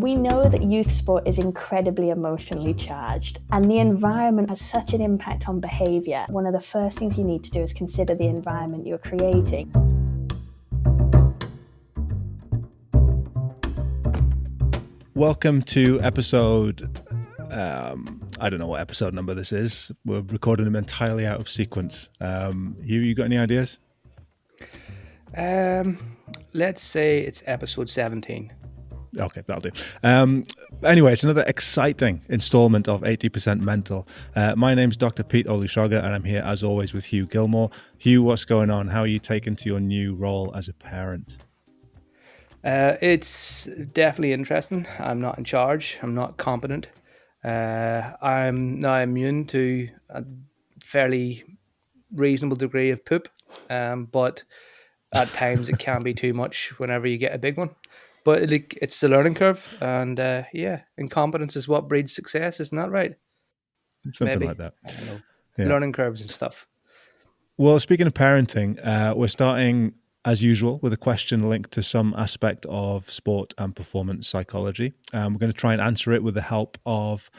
We know that youth sport is incredibly emotionally charged, and the environment has such an impact on behaviour. One of the first things you need to do is consider the environment you're creating. Welcome to episode, I don't know what episode number this is. We're recording them entirely out of sequence. Hugh, you got any ideas? Let's say it's episode 17. Okay, that'll do. Anyway, it's another exciting installment of 80% Mental. My name's Dr. Pete Olushoga, and I'm here as always with Hugh Gilmore. Hugh, what's going on? How are you taking to your new role as a parent? It's definitely interesting. I'm not in charge. I'm not competent. I'm now immune to a fairly reasonable degree of poop, but at times it can be too much whenever you get a big one. But it's the learning curve, and incompetence is what breeds success. Isn't that right? Something Maybe. like that. I don't know. Yeah. Learning curves and stuff. Well, speaking of parenting, we're starting, as usual, with a question linked to some aspect of sport and performance psychology. We're going to try and answer it with the help of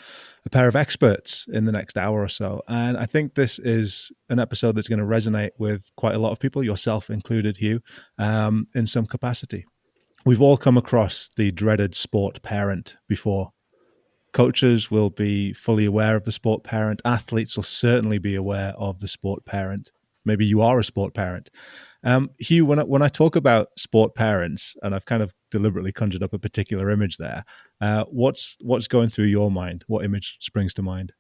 a pair of experts in the next hour or so. And I think this is an episode that's going to resonate with quite a lot of people, yourself included, Hugh, in some capacity. We've all come across the dreaded sport parent before. Coaches will be fully aware of the sport parent. Athletes will certainly be aware of the sport parent. Maybe you are a sport parent. Hugh, when I talk about sport parents, and I've kind of deliberately conjured up a particular image there, what's going through your mind? What image springs to mind?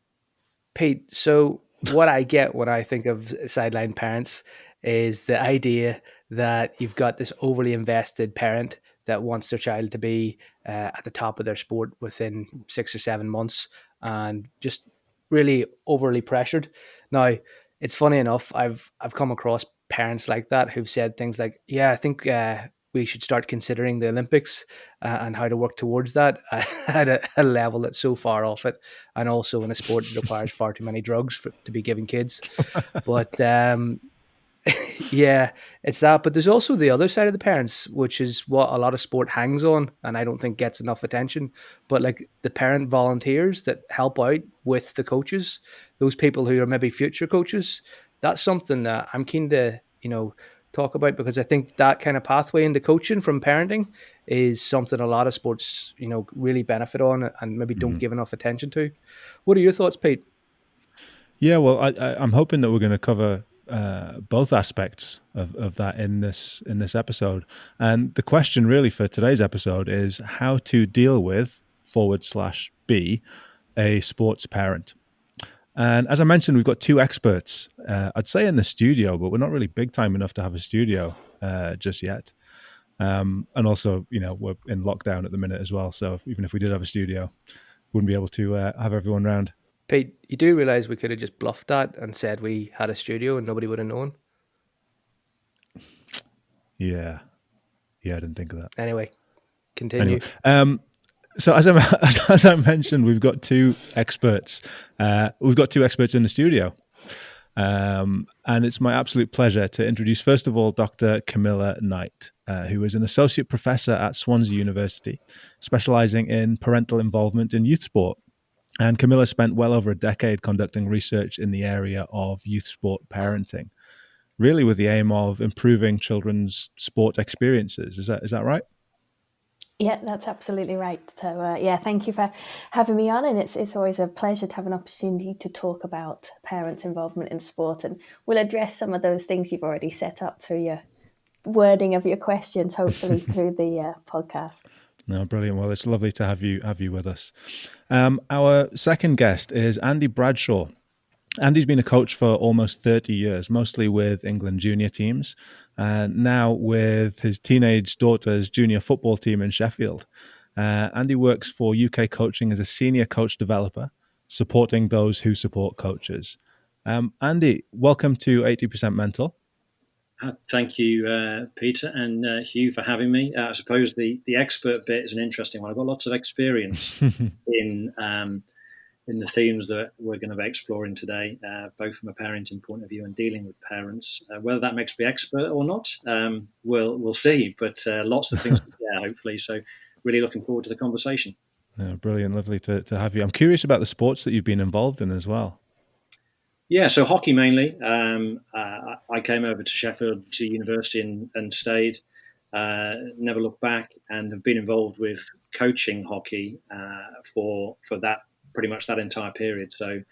Pete, so what I get when I think of sideline parents is the idea that you've got this overly invested parent that wants their child to be at the top of their sport within 6 or 7 months and just really overly pressured. Now, it's funny enough, I've come across parents like that who've said things like, yeah, I think we should start considering the Olympics and how to work towards that at a level that's so far off it, and also in a sport that requires far too many drugs to be giving kids. But yeah, it's that. But there's also the other side of the parents, which is what a lot of sport hangs on, and I don't think gets enough attention. But like the parent volunteers that help out with the coaches, those people who are maybe future coaches, that's something that I'm keen to, talk about, because I think that kind of pathway into coaching from parenting is something a lot of sports, really benefit on and maybe don't give enough attention to. What are your thoughts, Pete? Yeah, well, I'm hoping that we're going to cover both aspects of that in this episode. And the question really for today's episode is how to deal with /be a sports parent. And as I mentioned, we've got two experts, I'd say in the studio, but we're not really big time enough to have a studio just yet. And also, we're in lockdown at the minute as well. So even if we did have a studio, wouldn't be able to have everyone round. Pete, you do realise we could have just bluffed that and said we had a studio and nobody would have known? Yeah, I didn't think of that. Anyway, continue. So as I mentioned, we've got two experts. We've got two experts in the studio. And it's my absolute pleasure to introduce, first of all, Dr. Camilla Knight, who is an associate professor at Swansea University, specializing in parental involvement in youth sport. And Camilla spent well over a decade conducting research in the area of youth sport parenting, really with the aim of improving children's sport experiences. Is that right? Yeah, that's absolutely right. So, thank you for having me on. And it's always a pleasure to have an opportunity to talk about parents' involvement in sport. And we'll address some of those things you've already set up through your wording of your questions, hopefully through the podcast. No, brilliant. Well, it's lovely to have you with us. Our second guest is Andy Bradshaw. Andy's been a coach for almost 30 years, mostly with England junior teams, and now with his teenage daughter's junior football team in Sheffield. Andy works for UK Coaching as a senior coach developer, supporting those who support coaches. Andy, welcome to 80% Mental. Thank you, Peter and Hugh, for having me. I suppose the expert bit is an interesting one. I've got lots of experience in the themes that we're going to be exploring today, both from a parenting point of view and dealing with parents. Whether that makes me expert or not, we'll see. But lots of things to share, hopefully. So really looking forward to the conversation. Yeah, brilliant, lovely to have you. I'm curious about the sports that you've been involved in as well. Yeah, so hockey mainly. I came over to Sheffield to university and stayed. Never looked back, and have been involved with coaching hockey for that pretty much that entire period. So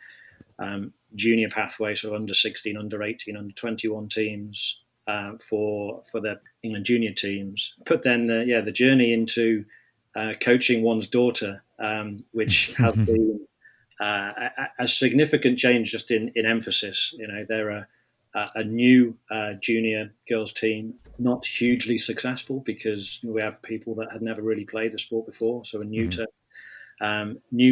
junior pathway, so under 16, under 18, under 21 teams for the England junior teams. But then the journey into coaching one's daughter, which has been a significant change just in emphasis. They're a new junior girls team, not hugely successful because we have people that had never really played the sport before, so are new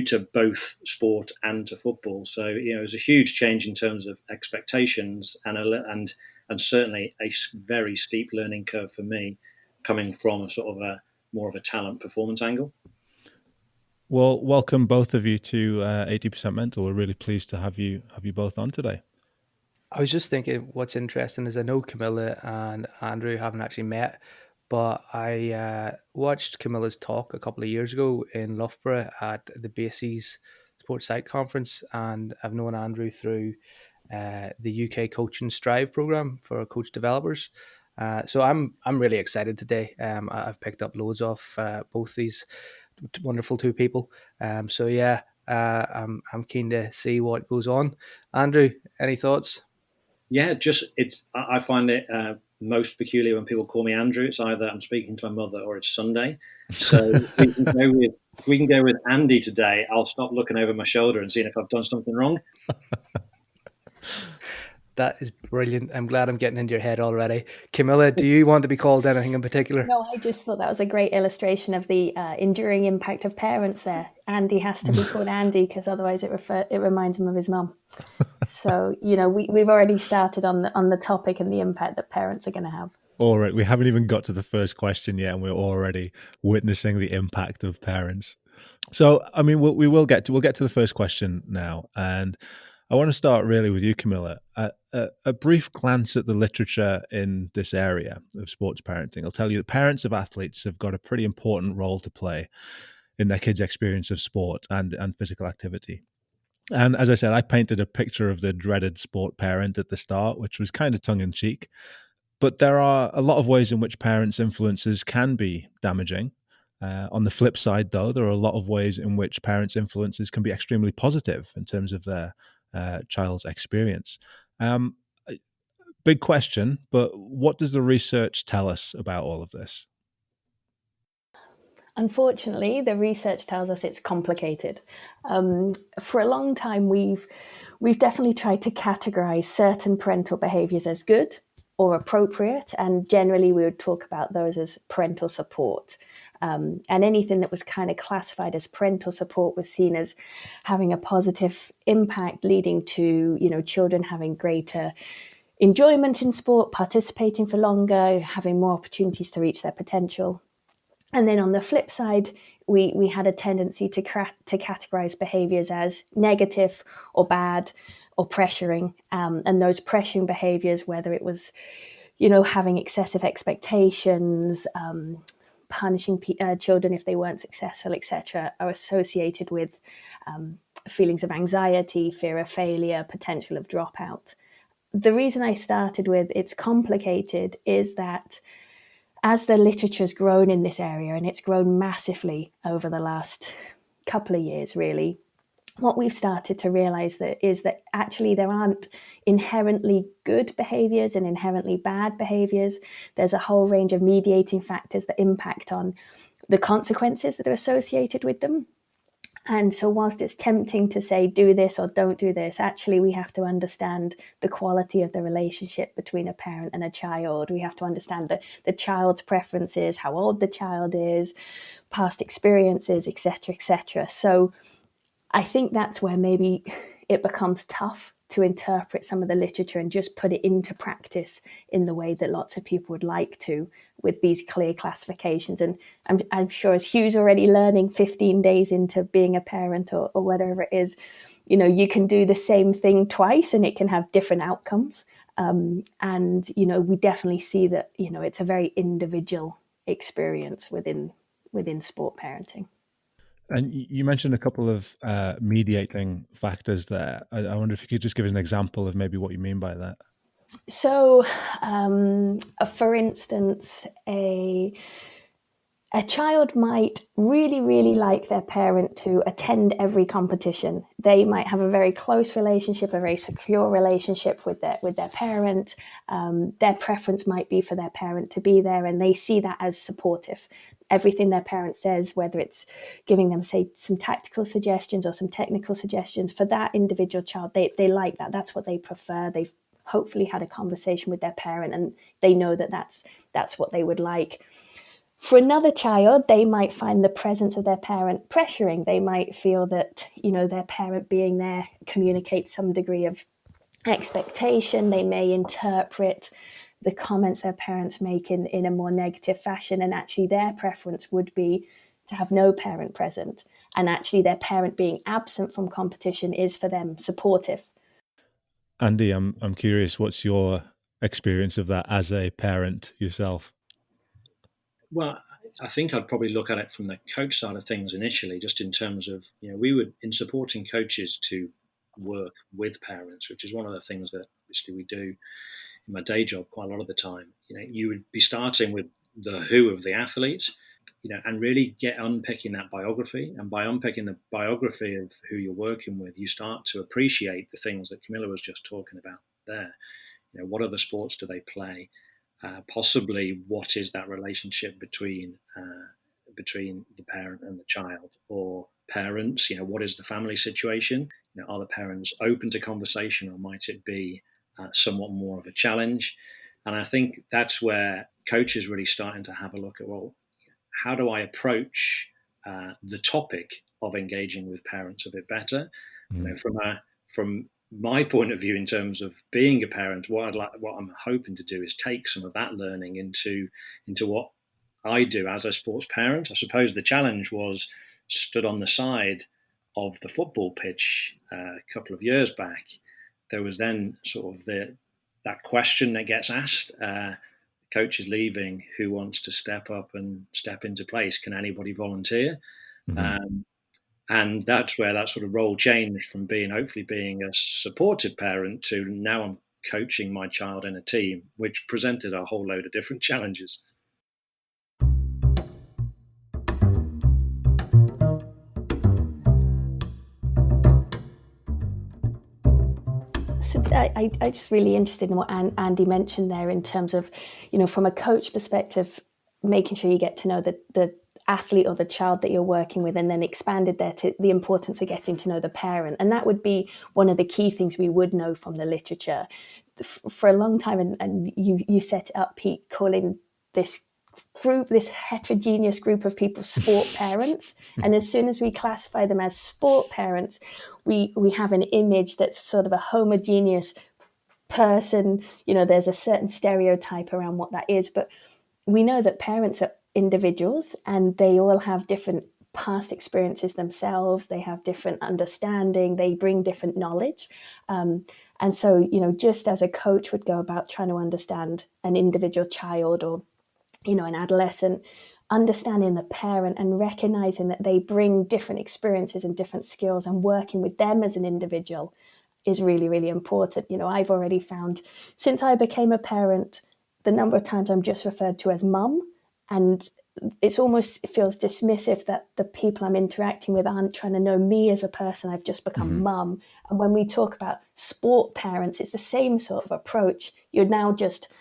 to both sport and to football. So it was a huge change in terms of expectations and certainly a very steep learning curve for me, coming from a sort of more of a talent performance angle. Well, welcome both of you to 80% Mental. We're really pleased to have you both on today. I was just thinking, what's interesting is I know Camilla and Andrew haven't actually met, but I watched Camilla's talk a couple of years ago in Loughborough at the BAC's Sports Psych Conference, and I've known Andrew through the UK Coaching Strive program for coach developers. So I'm really excited today. I've picked up loads off both these wonderful two people. I'm keen to see what goes on. Andrew, any thoughts? Yeah, I find it most peculiar when people call me Andrew. It's either I'm speaking to my mother or it's Sunday. So we can go with Andy today. I'll stop looking over my shoulder and seeing if I've done something wrong. That is brilliant. I'm glad I'm getting into your head already. Camilla, do you want to be called anything in particular? No, I just thought that was a great illustration of the enduring impact of parents there. Andy has to be called Andy because otherwise it reminds him of his mum. So, we've already started on the topic and the impact that parents are going to have. All right, we haven't even got to the first question yet, and we're already witnessing the impact of parents. So, I mean, we'll get to the first question now, and I want to start really with you, Camilla. A brief glance at the literature in this area of sports parenting will tell you that parents of athletes have got a pretty important role to play in their kids' experience of sport and physical activity. And as I said, I painted a picture of the dreaded sport parent at the start, which was kind of tongue-in-cheek. But there are a lot of ways in which parents' influences can be damaging. On the flip side, though, there are a lot of ways in which parents' influences can be extremely positive in terms of their child's experience. Big question, but what does the research tell us about all of this? Unfortunately, the research tells us it's complicated. For a long time, we've definitely tried to categorize certain parental behaviors as good or appropriate, and generally we would talk about those as parental support. And anything that was kind of classified as parental support was seen as having a positive impact, leading to children having greater enjoyment in sport, participating for longer, having more opportunities to reach their potential. And then on the flip side, we had a tendency to categorize behaviors as negative or bad or pressuring. And those pressuring behaviors, whether it was, having excessive expectations, punishing children if they weren't successful, etc., are associated with feelings of anxiety, fear of failure, potential of dropout. The reason I started with it's complicated is that as the literature has grown in this area, and it's grown massively over the last couple of years, really, what we've started to realize is that actually there aren't inherently good behaviors and inherently bad behaviors. There's a whole range of mediating factors that impact on the consequences that are associated with them. And so whilst it's tempting to say, do this or don't do this, actually we have to understand the quality of the relationship between a parent and a child. We have to understand the child's preferences, how old the child is, past experiences, etc., etc. So I think that's where maybe it becomes tough to interpret some of the literature and just put it into practice in the way that lots of people would like to, with these clear classifications. And I'm sure, as Hugh's already learning 15 days into being a parent or whatever it is, you can do the same thing twice and it can have different outcomes. And we definitely see that, it's a very individual experience within within sport parenting. And you mentioned a couple of mediating factors there. I wonder if you could just give us an example of maybe what you mean by that. So, for instance, a child might really, really like their parent to attend every competition. They might have a very close relationship, a very secure relationship with their parent. Their preference might be for their parent to be there, and they see that as supportive. Everything their parent says, whether it's giving them, say, some tactical suggestions or some technical suggestions, for that individual child, they like that. That's what they prefer. They've hopefully had a conversation with their parent, and they know that that's what they would like. For another child, they might find the presence of their parent pressuring. They might feel that, their parent being there communicates some degree of expectation. They may interpret the comments their parents make in a more negative fashion, and actually their preference would be to have no parent present. And actually their parent being absent from competition is for them supportive. Andy, I'm curious, what's your experience of that as a parent yourself? Well, I think I'd probably look at it from the coach side of things initially, just in terms of, we would, in supporting coaches to work with parents, which is one of the things that obviously we do in my day job quite a lot of the time. You would be starting with the who of the athlete, and really unpicking that biography. And by unpicking the biography of who you're working with, you start to appreciate the things that Camilla was just talking about there. What other sports do they play? Possibly, what is that relationship between the parent and the child, or parents? What is the family situation? Are the parents open to conversation, or might it be somewhat more of a challenge? And I think that's where coaches really starting to have a look at, well, how do I approach the topic of engaging with parents a bit better? From my point of view, in terms of being a parent, what I'm hoping to do is take some of that learning into what I do as a sports parent. I suppose the challenge was stood on the side of the football pitch a couple of years back. There was then sort of that question that gets asked. Coach is leaving. Who wants to step up and step into place? Can anybody volunteer? Mm-hmm. And that's where that sort of role changed from hopefully being a supportive parent to now I'm coaching my child in a team, which presented a whole load of different challenges. So I just really interested in what Andy mentioned there in terms of, from a coach perspective, making sure you get to know the athlete or the child that you're working with, and then expanded there to the importance of getting to know the parent. And that would be one of the key things we would know from the literature. For a long time, and you set it up, Pete, calling this heterogeneous group of people sport parents. And as soon as we classify them as sport parents, we have an image that's sort of a homogeneous person. There's a certain stereotype around what that is, but we know that parents are individuals, and they all have different past experiences themselves. They have different understanding. They bring different knowledge. And so, just as a coach would go about trying to understand an individual child or, an adolescent, understanding the parent and recognizing that they bring different experiences and different skills, and working with them as an individual is really, really important. I've already found, since I became a parent, the number of times I'm just referred to as mum, and it feels dismissive that the people I'm interacting with aren't trying to know me as a person. I've just become mum. And when we talk about sport parents, it's the same sort of approach. You're now just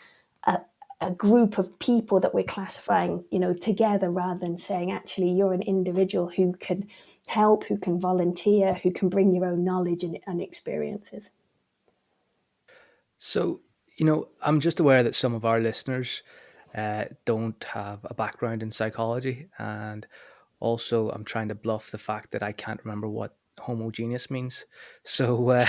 a group of people that we're classifying, together, rather than saying, actually, you're an individual who can help, who can volunteer, who can bring your own knowledge and experiences. So, I'm just aware that some of our listeners don't have a background in psychology, and also I'm trying to bluff the fact that I can't remember what homogeneous means. So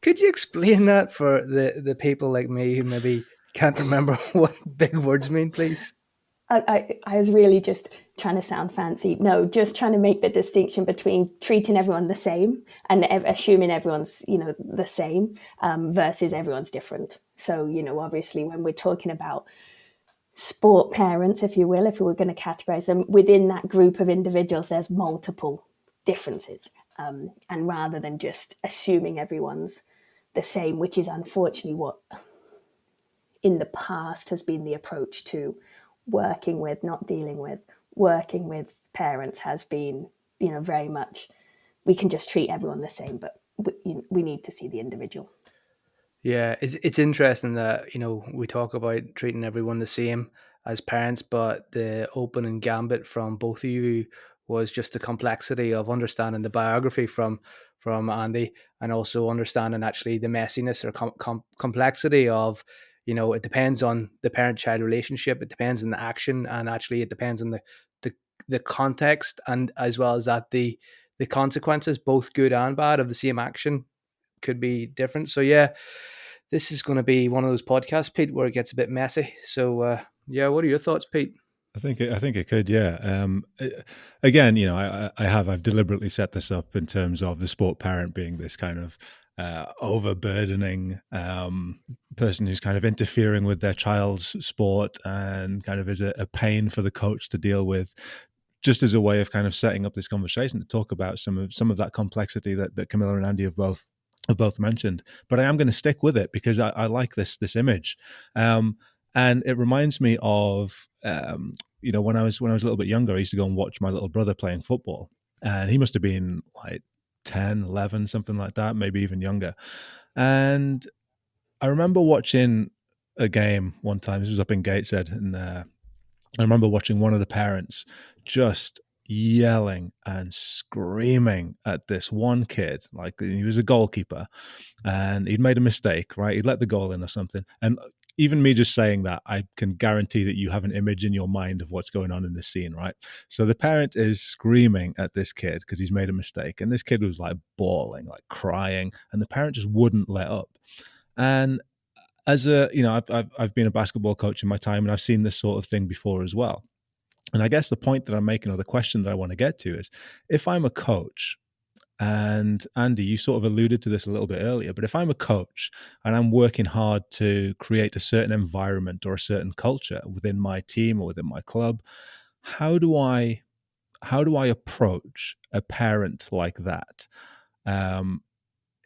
could you explain that for the people like me who maybe can't remember what big words mean, please? I was really just trying to sound fancy. No, just trying to make the distinction between treating everyone the same and assuming everyone's, the same versus everyone's different. So, obviously when we're talking about sport parents, if you will, if we were going to categorize them, within that group of individuals, there's multiple differences. And rather than just assuming everyone's the same, which is unfortunately what in the past has been the approach to working with, not dealing with, working with parents has been, very much, we can just treat everyone the same, but we need to see the individual. Yeah, it's interesting that we talk about treating everyone the same as parents, but the opening gambit from both of you was just the complexity of understanding the biography from Andy, and also understanding actually the messiness or complexity of it depends on the parent-child relationship, it depends on the action, and actually it depends on the the context, and as well as that the consequences, both good and bad, of the same action could be different. So yeah, this is going to be one of those podcasts, Pete, where it gets a bit messy. So yeah, what are your thoughts, Pete? I think it could, yeah. Again, I've deliberately set this up in terms of the sport parent being this kind of overburdening person who's kind of interfering with their child's sport and kind of is a pain for the coach to deal with, just as a way of kind of setting up this conversation to talk about some of that complexity that Camilla and Andy have both mentioned. But I am going to stick with it because I like this image. And it reminds me of, when I was a little bit younger, I used to go and watch my little brother playing football, and he must have been like 10, 11, something like that, maybe even younger. And I remember watching a game one time. This was up in Gateshead, and I remember watching one of the parents just yelling and screaming at this one kid. Like, he was a goalkeeper and he'd made a mistake, right? He'd let the goal in or something. And even me just saying that, I can guarantee that you have an image in your mind of what's going on in this scene, right? So the parent is screaming at this kid because he's made a mistake. And this kid was like bawling, like crying, and the parent just wouldn't let up. And as I've been a basketball coach in my time, and I've seen this sort of thing before as well. And I guess the point that I'm making, or the question that I want to get to, is if I'm a coach, and Andy, you sort of alluded to this a little bit earlier, but if I'm a coach and I'm working hard to create a certain environment or a certain culture within my team or within my club, how do I approach a parent like that?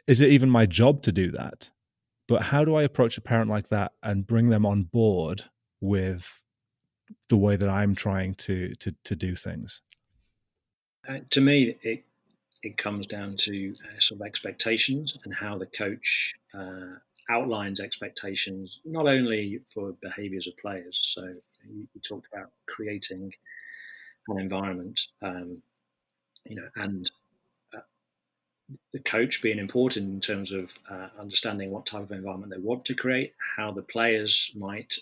Is it even my job to do that? But how do I approach a parent like that and bring them on board with the way that I'm trying to do things? To me, it comes down to sort of expectations and how the coach outlines expectations, not only for behaviours of players. So you talked about creating an environment, and the coach being important in terms of understanding what type of environment they want to create, how the players might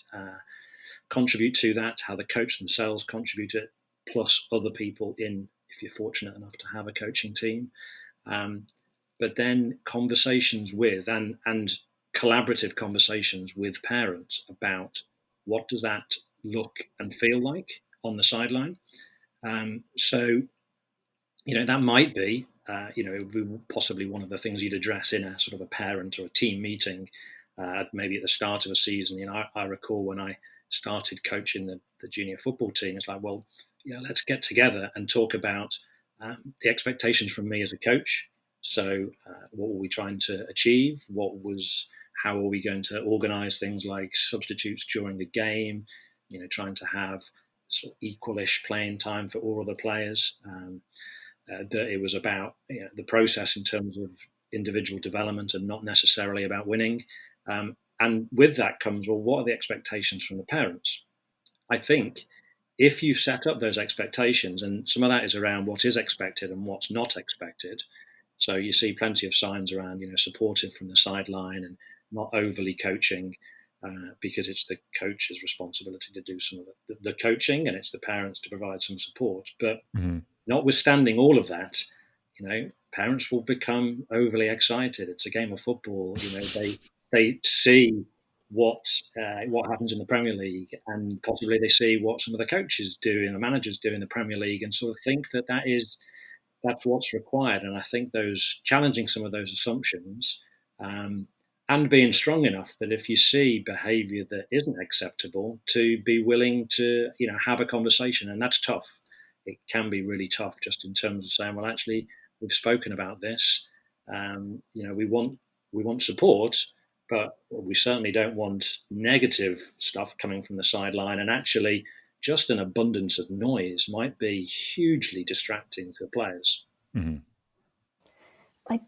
contribute to that, how the coach themselves contribute it, plus other people in, if you're fortunate enough to have a coaching team. But then conversations with and collaborative conversations with parents about what does that look and feel like on the sideline. So, that might be, possibly one of the things you'd address in a sort of a parent or a team meeting, maybe at the start of a season. I recall when I started coaching the junior football team, it's like, well, let's get together and talk about the expectations from me as a coach. So, what were we trying to achieve? How are we going to organise things like substitutes during the game? Trying to have sort of equalish playing time for all of the players. That it was about the process in terms of individual development and not necessarily about winning. And with that comes, well, what are the expectations from the parents? I think if you set up those expectations, and some of that is around what is expected and what's not expected. So you see plenty of signs around, supportive from the sideline and not overly coaching, because it's the coach's responsibility to do some of the coaching, and it's the parents to provide some support. But notwithstanding all of that, parents will become overly excited. It's a game of football. They see what happens in the Premier League, and possibly they see what some of the coaches do and the managers do in the Premier League, and sort of think that's what's required. And I think challenging some of those assumptions, and being strong enough that if you see behavior that isn't acceptable, to be willing to, have a conversation. And that's tough. It can be really tough, just in terms of saying, well, actually, we've spoken about this. We want support, but we certainly don't want negative stuff coming from the sideline. And actually, just an abundance of noise might be hugely distracting to players. Mm-hmm.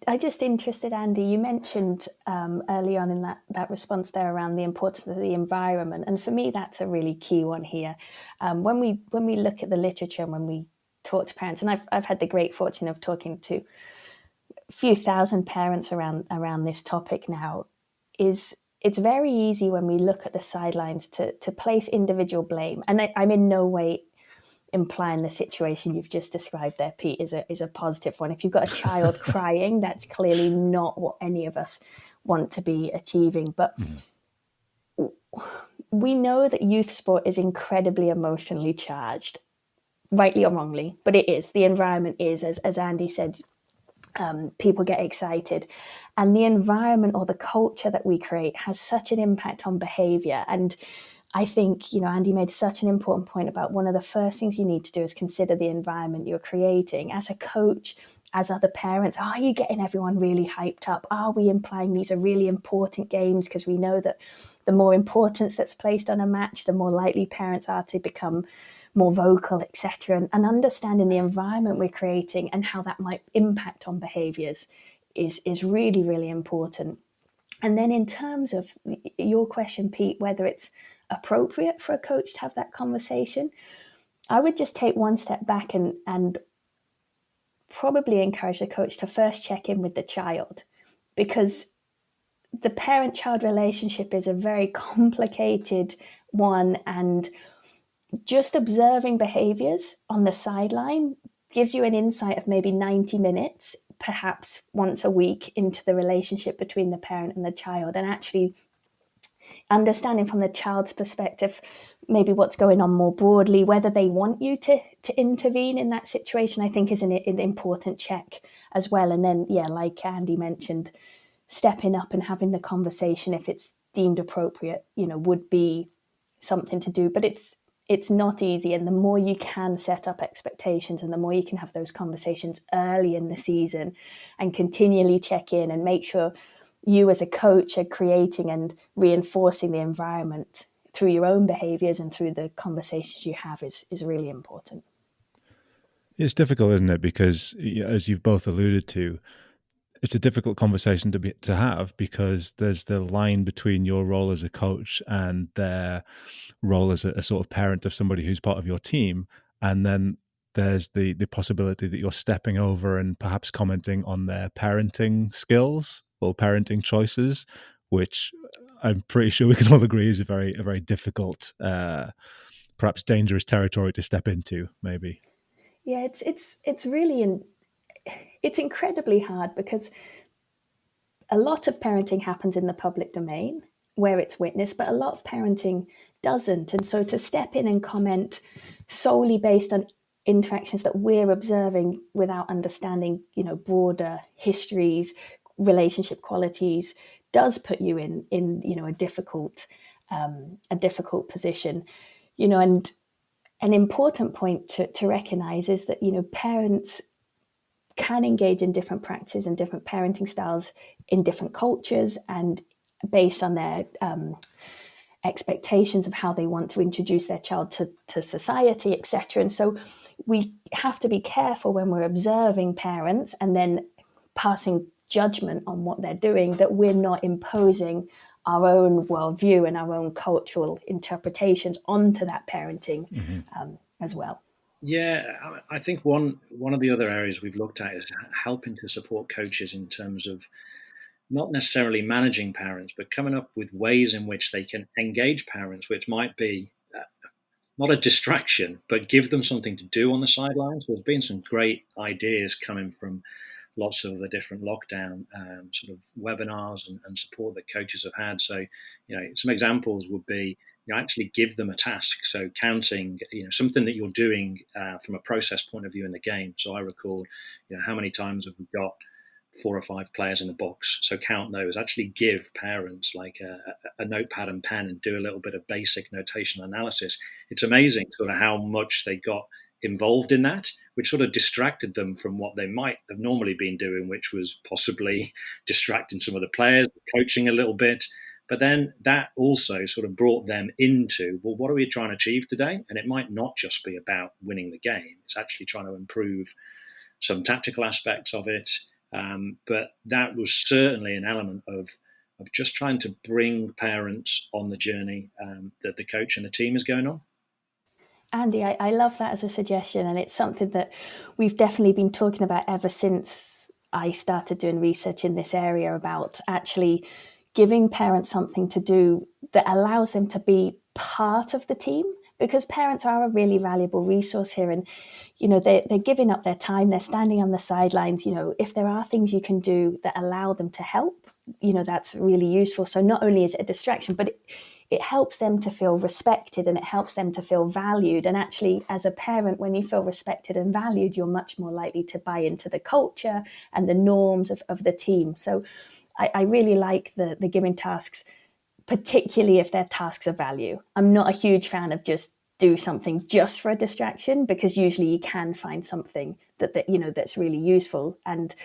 I just interested, Andy, you mentioned early on in that response there around the importance of the environment. And for me, that's a really key one here. When we look at the literature and when we talk to parents, and I've had the great fortune of talking to a few thousand parents around this topic now, it's very easy when we look at the sidelines to place individual blame. And I'm in no way implying the situation you've just described there, Pete, is a positive one. If you've got a child crying, that's clearly not what any of us want to be achieving. But we know that youth sport is incredibly emotionally charged, rightly or wrongly, but it is. The environment is, as Andy said, people get excited. And the environment or the culture that we create has such an impact on behavior. And I think, Andy made such an important point about one of the first things you need to do is consider the environment you're creating. As a coach, as other parents, are you getting everyone really hyped up? Are we implying these are really important games? Because we know that the more importance that's placed on a match, the more likely parents are to become more vocal, etc. And understanding the environment we're creating and how that might impact on behaviors is really, really important. And then in terms of your question, Pete, whether it's appropriate for a coach to have that conversation, I would just take one step back and probably encourage the coach to first check in with the child, because the parent-child relationship is a very complicated one, and just observing behaviors on the sideline gives you an insight of maybe 90 minutes, perhaps once a week, into the relationship between the parent and the child, and actually understanding from the child's perspective maybe what's going on more broadly, whether they want you to intervene in that situation, I think is an important check as well. And then, like Andy mentioned, stepping up and having the conversation if it's deemed appropriate, would be something to do. But it's not easy. And the more you can set up expectations and the more you can have those conversations early in the season and continually check in and make sure you as a coach are creating and reinforcing the environment through your own behaviors and through the conversations you have is really important. It's difficult, isn't it? Because as you've both alluded to, it's a difficult conversation to have, because there's the line between your role as a coach and their role as a sort of parent of somebody who's part of your team. And then there's the possibility that you're stepping over and perhaps commenting on their parenting skills or parenting choices, which I'm pretty sure we can all agree is a very difficult, perhaps dangerous territory to step into, maybe. Yeah, it's really it's incredibly hard, because a lot of parenting happens in the public domain where it's witnessed, but a lot of parenting doesn't. And so to step in and comment solely based on interactions that we're observing without understanding, broader histories, relationship qualities, does put you in a difficult position, and an important point to recognize is that, parents can engage in different practices and different parenting styles in different cultures and based on their expectations of how they want to introduce their child to society, etc. And so we have to be careful when we're observing parents and then passing judgment on what they're doing, that we're not imposing our own worldview and our own cultural interpretations onto that parenting as well. Yeah, I think one of the other areas we've looked at is helping to support coaches in terms of not necessarily managing parents, but coming up with ways in which they can engage parents, which might be not a distraction, but give them something to do on the sidelines. There's been some great ideas coming from lots of the different lockdown sort of webinars and support that coaches have had. So, some examples would be, actually give them a task. So counting, something that you're doing from a process point of view in the game. So I record, how many times have we got 4 or 5 players in the box. So count those. Actually give parents like a notepad and pen and do a little bit of basic notation analysis. It's amazing sort of how much they got involved in that, which sort of distracted them from what they might have normally been doing, which was possibly distracting some of the players, coaching a little bit. But then that also sort of brought them into, well, what are we trying to achieve today? And it might not just be about winning the game. It's actually trying to improve some tactical aspects of it. But that was certainly an element of just trying to bring parents on the journey that the coach and the team is going on. Andy, I love that as a suggestion, and it's something that we've definitely been talking about ever since I started doing research in this area, about actually giving parents something to do that allows them to be part of the team, because parents are a really valuable resource here. And, they're giving up their time, they're standing on the sidelines. If there are things you can do that allow them to help, that's really useful. So not only is it a distraction, but it helps them to feel respected, and it helps them to feel valued. And actually, as a parent, when you feel respected and valued, you're much more likely to buy into the culture and the norms of the team. So I really like the giving tasks, particularly if they're tasks of value. I'm not a huge fan of just do something just for a distraction, because usually you can find something that's really useful. And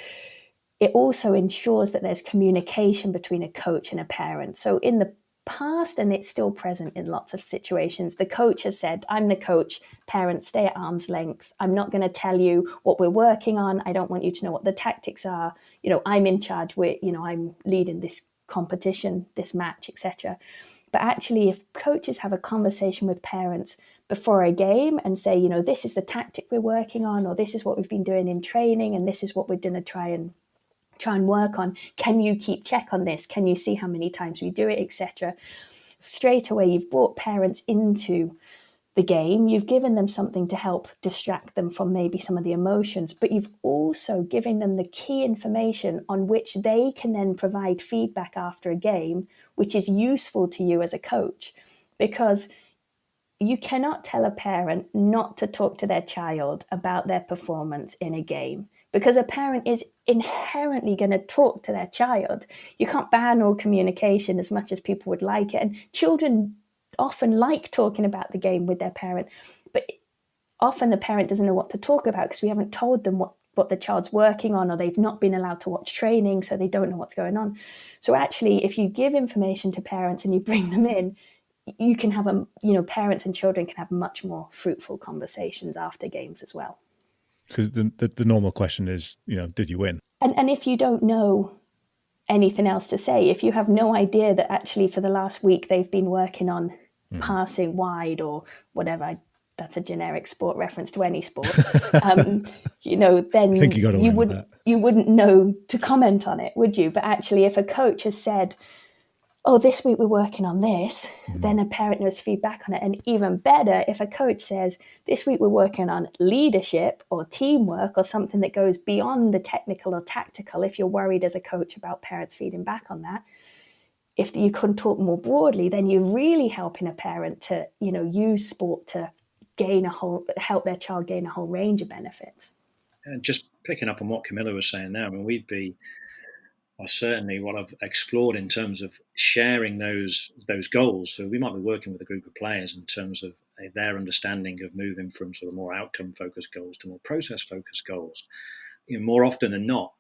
it also ensures that there's communication between a coach and a parent. So in the past, and it's still present in lots of situations, the coach has said, I'm the coach, parents stay at arm's length. I'm not going to tell you what we're working on. I don't want you to know what the tactics are. I'm in charge. I'm leading this competition, this match, etc. But actually, if coaches have a conversation with parents before a game and say, this is the tactic we're working on, or this is what we've been doing in training, and this is what we're going to try and work on. Can you keep check on this? Can you see how many times we do it, etc.? Straight away, you've brought parents into the game. You've given them something to help distract them from maybe some of the emotions, but you've also given them the key information on which they can then provide feedback after a game, which is useful to you as a coach. Because you cannot tell a parent not to talk to their child about their performance in a game, because a parent is inherently going to talk to their child. You can't ban all communication as much as people would like it. And children often like talking about the game with their parent, but often the parent doesn't know what to talk about because we haven't told them what the child's working on, or they've not been allowed to watch training, so they don't know what's going on. So actually, if you give information to parents and you bring them in, you can have parents and children can have much more fruitful conversations after games as well. Because the normal question is, did you win? And if you don't know anything else to say, if you have no idea that actually for the last week they've been working on passing wide or whatever, that's a generic sport reference to any sport, then you wouldn't know to comment on it, would you? But actually, if a coach has said, oh, this week we're working on this, then a parent knows feedback on it. And even better, if a coach says, this week we're working on leadership or teamwork or something that goes beyond the technical or tactical, if you're worried as a coach about parents feeding back on that, if you can talk more broadly, then you're really helping a parent to, use sport to help their child gain a whole range of benefits. And just picking up on what Camilla was saying there, certainly what I've explored in terms of sharing those goals. So we might be working with a group of players in terms of their understanding of moving from sort of more outcome-focused goals to more process-focused goals. More often than not,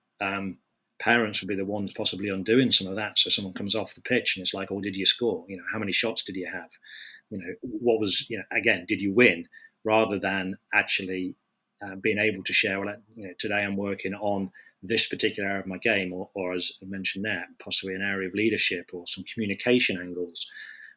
parents will be the ones possibly undoing some of that. So someone comes off the pitch and it's like, oh, did you score? How many shots did you have? What was, again, did you win? Rather than actually being able to share, well, today I'm working on this particular area of my game, or as I mentioned there, possibly an area of leadership or some communication angles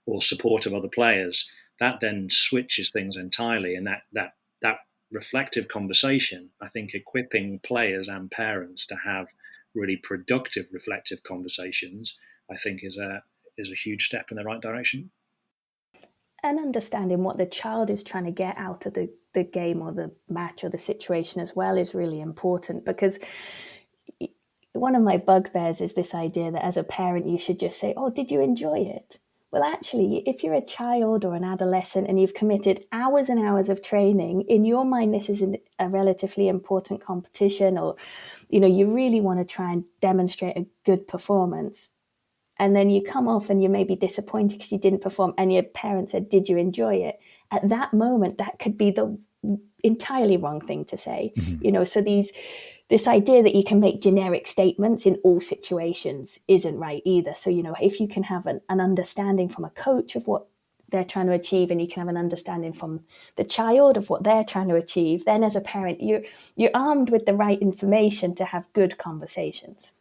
or support of other players. That then switches things entirely. And that reflective conversation, I think equipping players and parents to have really productive reflective conversations, I think is a huge step in the right direction. And understanding what the child is trying to get out of the game or the match or the situation as well is really important, because one of my bugbears is this idea that as a parent you should just say, oh, did you enjoy it? Well, actually, if you're a child or an adolescent and you've committed hours and hours of training, in your mind this is a relatively important competition, or you really want to try and demonstrate a good performance, and then you come off and you may be disappointed because you didn't perform, and your parent said, did you enjoy it? At that moment, that could be the entirely wrong thing to say. So this idea that you can make generic statements in all situations isn't right either. So, if you can have an understanding from a coach of what they're trying to achieve, and you can have an understanding from the child of what they're trying to achieve, then as a parent, you're armed with the right information to have good conversations.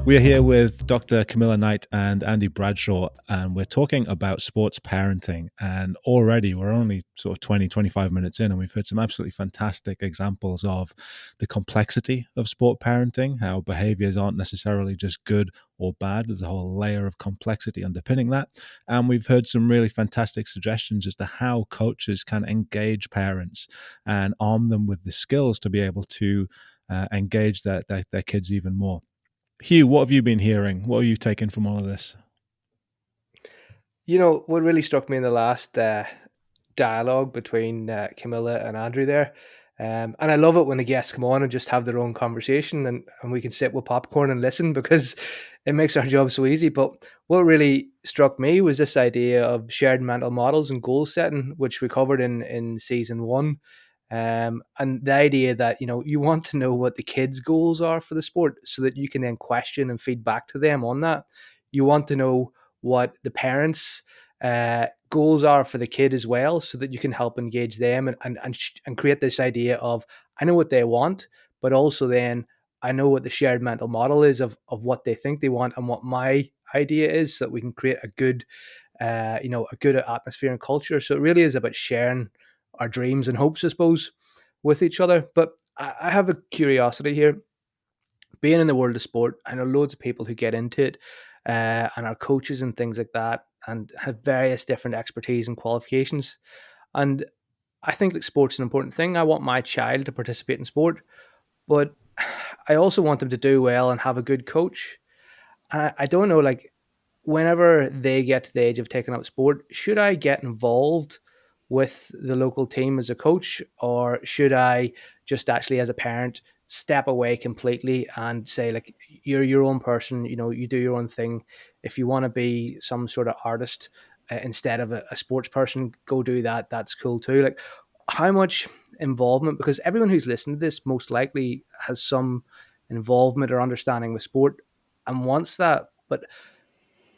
We are here with Dr. Camilla Knight and Andy Bradshaw, and we're talking about sports parenting. And already we're only sort of 20, 25 minutes in, and we've heard some absolutely fantastic examples of the complexity of sport parenting, how behaviors aren't necessarily just good or bad. There's a whole layer of complexity underpinning that. And we've heard some really fantastic suggestions as to how coaches can engage parents and arm them with the skills to be able to engage their kids even more. Hugh, what have you been hearing? What are you taking from all of this? What really struck me in the last dialogue between Camilla and Andrew there, and I love it when the guests come on and just have their own conversation, and we can sit with popcorn and listen, because it makes our job so easy. But what really struck me was this idea of shared mental models and goal setting, which we covered in season 1. And the idea that, you want to know what the kids' goals are for the sport so that you can then question and feed back to them on that. You want to know what the parents' goals are for the kid as well, so that you can help engage them and create this idea of, I know what they want, but also then I know what the shared mental model is of what they think they want and what my idea is, so that we can create a good atmosphere and culture. So it really is about sharing our dreams and hopes, I suppose, with each other. But I have a curiosity here. Being in the world of sport, I know loads of people who get into it and are coaches and things like that, and have various different expertise and qualifications. And I think that sport's an important thing. I want my child to participate in sport, but I also want them to do well and have a good coach. And I don't know, whenever they get to the age of taking up sport, should I get involved with the local team as a coach, or should I just actually, as a parent, step away completely and say, you're your own person, you do your own thing. If you want to be some sort of artist instead of a sports person, go do that. That's cool too. How much involvement, because everyone who's listening to this most likely has some involvement or understanding with sport and wants that, but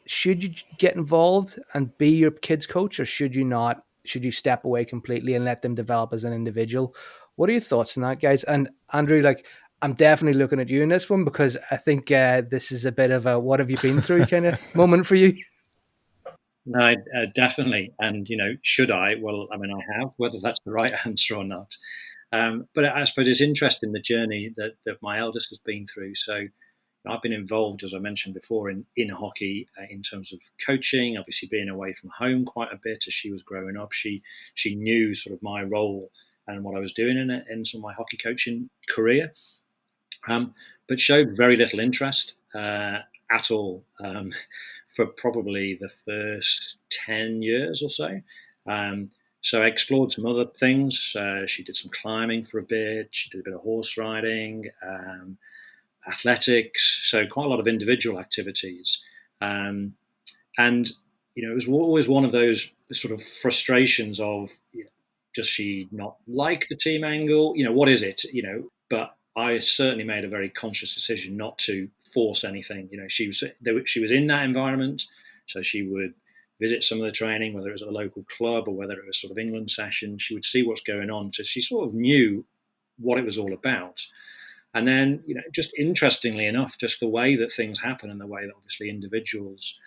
should you get involved and be your kid's coach, or should you not? Should you step away completely and let them develop as an individual? What are your thoughts on that, guys? And Andrew, I'm definitely looking at you in this one, because I think this is a bit of a what have you been through kind of moment for you. No, definitely. And, should I? Well, I mean, I have, whether that's the right answer or not. But I suppose it's interesting, the journey that my eldest has been through. So I've been involved, as I mentioned before, in hockey in terms of coaching, obviously being away from home quite a bit as she was growing up. She knew sort of my role and what I was doing in some of my hockey coaching career, but showed very little interest at all for probably the first 10 years or so. So I explored some other things. She did some climbing for a bit. She did a bit of horse riding, athletics, so quite a lot of individual activities. And, it was always one of those sort of frustrations of, does she not like the team angle? What is it? But I certainly made a very conscious decision not to force anything. She was in that environment, so she would visit some of the training, whether it was at a local club or whether it was sort of England sessions. She would see what's going on, so she sort of knew what it was all about. And then, just interestingly enough, just the way that things happen and the way that obviously individuals,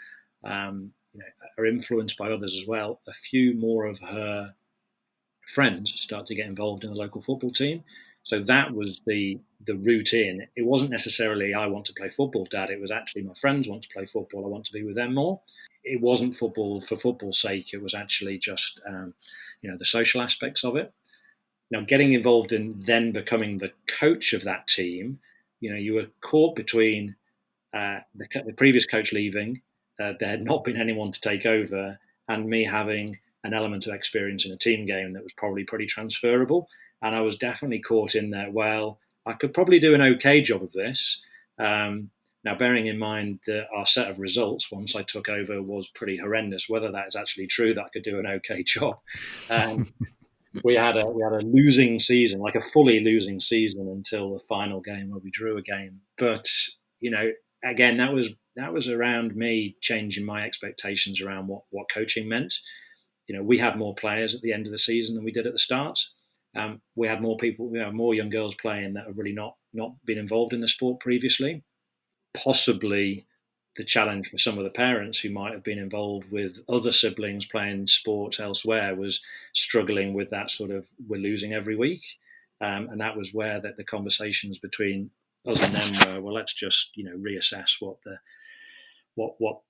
are influenced by others as well. A few more of her friends start to get involved in the local football team. So that was the route in. It wasn't necessarily, I want to play football, Dad. It was actually, my friends want to play football. I want to be with them more. It wasn't football for football's sake. It was actually just, the social aspects of it. Now, getting involved in then becoming the coach of that team, you were caught between the previous coach leaving there had not been anyone to take over, and me having an element of experience in a team game that was probably pretty transferable. And I was definitely caught in there. Well, I could probably do an okay job of this. Now, bearing in mind that our set of results once I took over was pretty horrendous, whether that is actually true that I could do an okay job. We had a losing season, like a fully losing season, until the final game where we drew a game. But again, that was around me changing my expectations around what coaching meant. We had more players at the end of the season than we did at the start. We had more people, more young girls playing that have really not been involved in the sport previously. Possibly the challenge for some of the parents who might have been involved with other siblings playing sports elsewhere was struggling with that sort of, we're losing every week. And that was where the conversations between us and them were, well, let's just, reassess what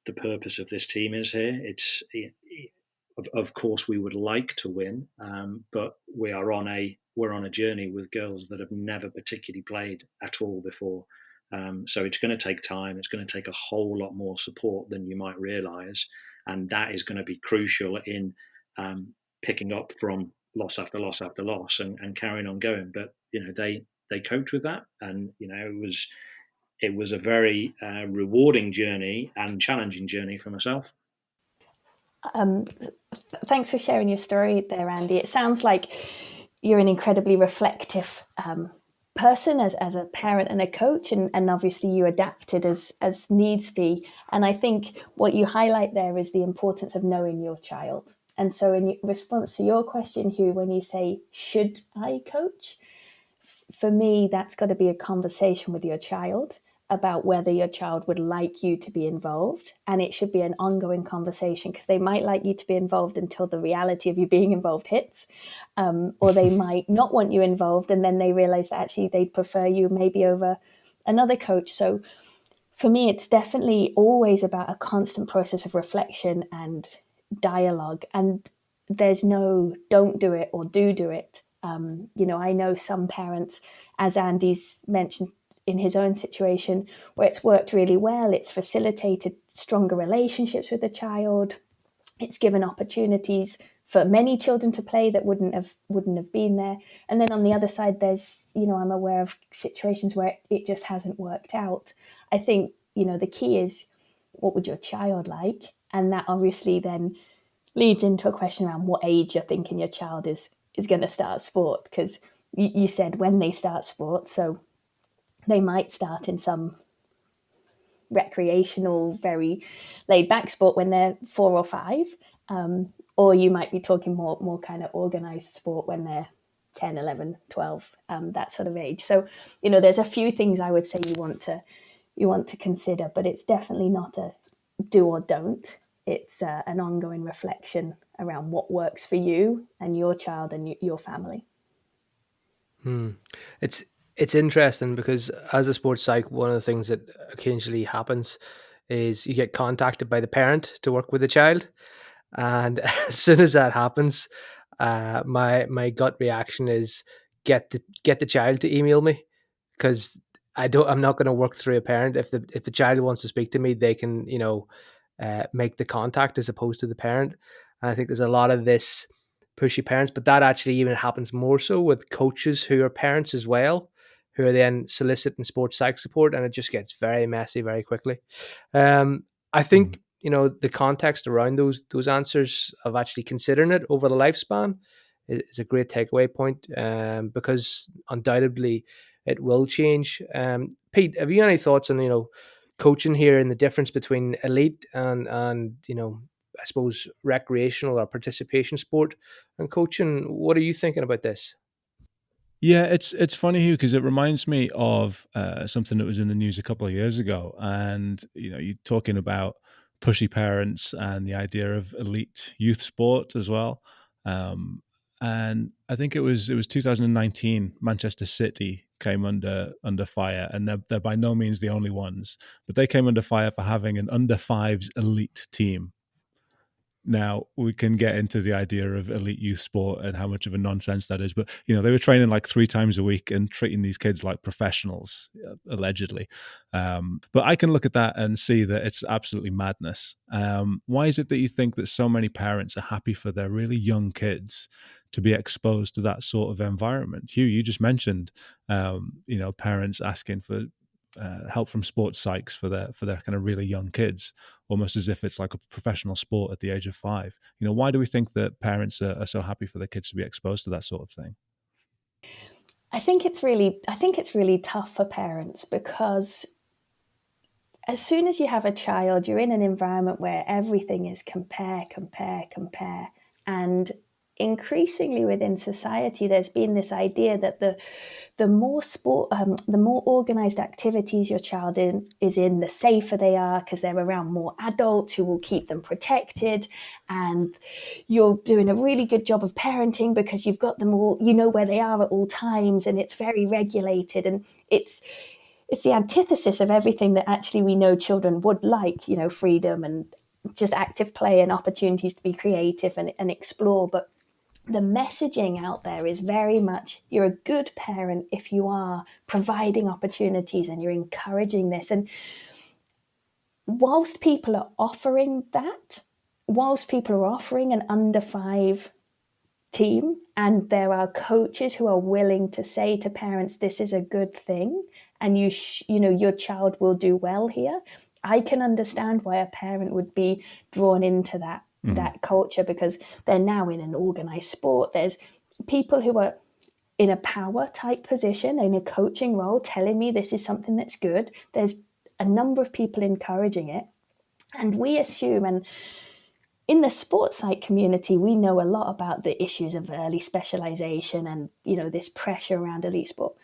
the purpose of this team is here. Of course, we would like to win, but we're on a journey with girls that have never particularly played at all before. So it's going to take time. It's going to take a whole lot more support than you might realise, and that is going to be crucial in picking up from loss after loss after loss and carrying on going. But they coped with that, and it was a very rewarding journey and challenging journey for myself. Thanks for sharing your story there, Andy. It sounds like you're an incredibly reflective person as a parent and a coach, and obviously you adapted as needs be. And I think what you highlight there is the importance of knowing your child. And so in response to your question, Hugh, when you say, should I coach? For me, that's got to be a conversation with your child about whether your child would like you to be involved. And it should be an ongoing conversation, because they might like you to be involved until the reality of you being involved hits, or they might not want you involved, and then they realize that actually they'd prefer you maybe over another coach. So for me, it's definitely always about a constant process of reflection and dialogue. And there's no don't do it or do it. I know some parents, as Andy's mentioned in his own situation, where it's worked really well. It's facilitated stronger relationships with the child. It's given opportunities for many children to play that wouldn't have been there. And then on the other side, there's, I'm aware of situations where it just hasn't worked out. I think, the key is, what would your child like? And that obviously then leads into a question around what age you're thinking your child is going to start sport, because you said when they start sport, so they might start in some recreational, very laid-back sport when they're 4 or 5, or you might be talking more kind of organised sport when they're 10, 11, 12, that sort of age. So, there's a few things I would say you want to consider, but it's definitely not a do or don't. It's an ongoing reflection around what works for you and your child and your family. It's interesting, because as a sports psych, one of the things that occasionally happens is you get contacted by the parent to work with the child. And as soon as that happens, my gut reaction is get the child to email me, because I'm not going to work through a parent. If the child wants to speak to me, they can, make the contact as opposed to the parent. And I think there's a lot of this pushy parents, but that actually even happens more so with coaches who are parents as well, who are then soliciting sports psych support, and it just gets very messy very quickly. I think the context around those answers of actually considering it over the lifespan is a great takeaway point, because undoubtedly it will change. Pete, have you any thoughts on coaching here and the difference between elite and I suppose recreational or participation sport and coaching? What are you thinking about this? Yeah, it's funny, Hugh, because it reminds me of something that was in the news a couple of years ago, and you're talking about pushy parents and the idea of elite youth sport as well. And I think it was 2019. Manchester City came under fire, and they're by no means the only ones, but they came under fire for having an under 5s elite team. Now we can get into the idea of elite youth sport and how much of a nonsense that is, but they were training like 3 times a week and treating these kids like professionals, allegedly. But I can look at that and see that it's absolutely madness. Why is it that you think that so many parents are happy for their really young kids to be exposed to that sort of environment? Hugh, you just mentioned, parents asking for help from sports psychs for their kind of really young kids, almost as if it's like a professional sport at the age of 5. Why do we think that parents are so happy for their kids to be exposed to that sort of thing? I think it's really tough for parents, because as soon as you have a child, you're in an environment where everything is compare. And increasingly within society, there's been this idea that the more organized activities your child is in, the safer they are, because they're around more adults who will keep them protected, and you're doing a really good job of parenting because you've got them all, where they are at all times, and it's very regulated, and it's the antithesis of everything that actually we know children would like, freedom and just active play and opportunities to be creative and explore. But the messaging out there is very much, you're a good parent if you are providing opportunities and you're encouraging this. And whilst people are offering that, whilst people are offering an under 5 team, and there are coaches who are willing to say to parents, this is a good thing, and your child will do well here, I can understand why a parent would be drawn into that culture, because they're now in an organized sport. There's people who are in a power type position, in a coaching role, telling me this is something that's good. There's a number of people encouraging it. And we assume, and in the sports psych community, we know a lot about the issues of early specialization and, this pressure around elite sport.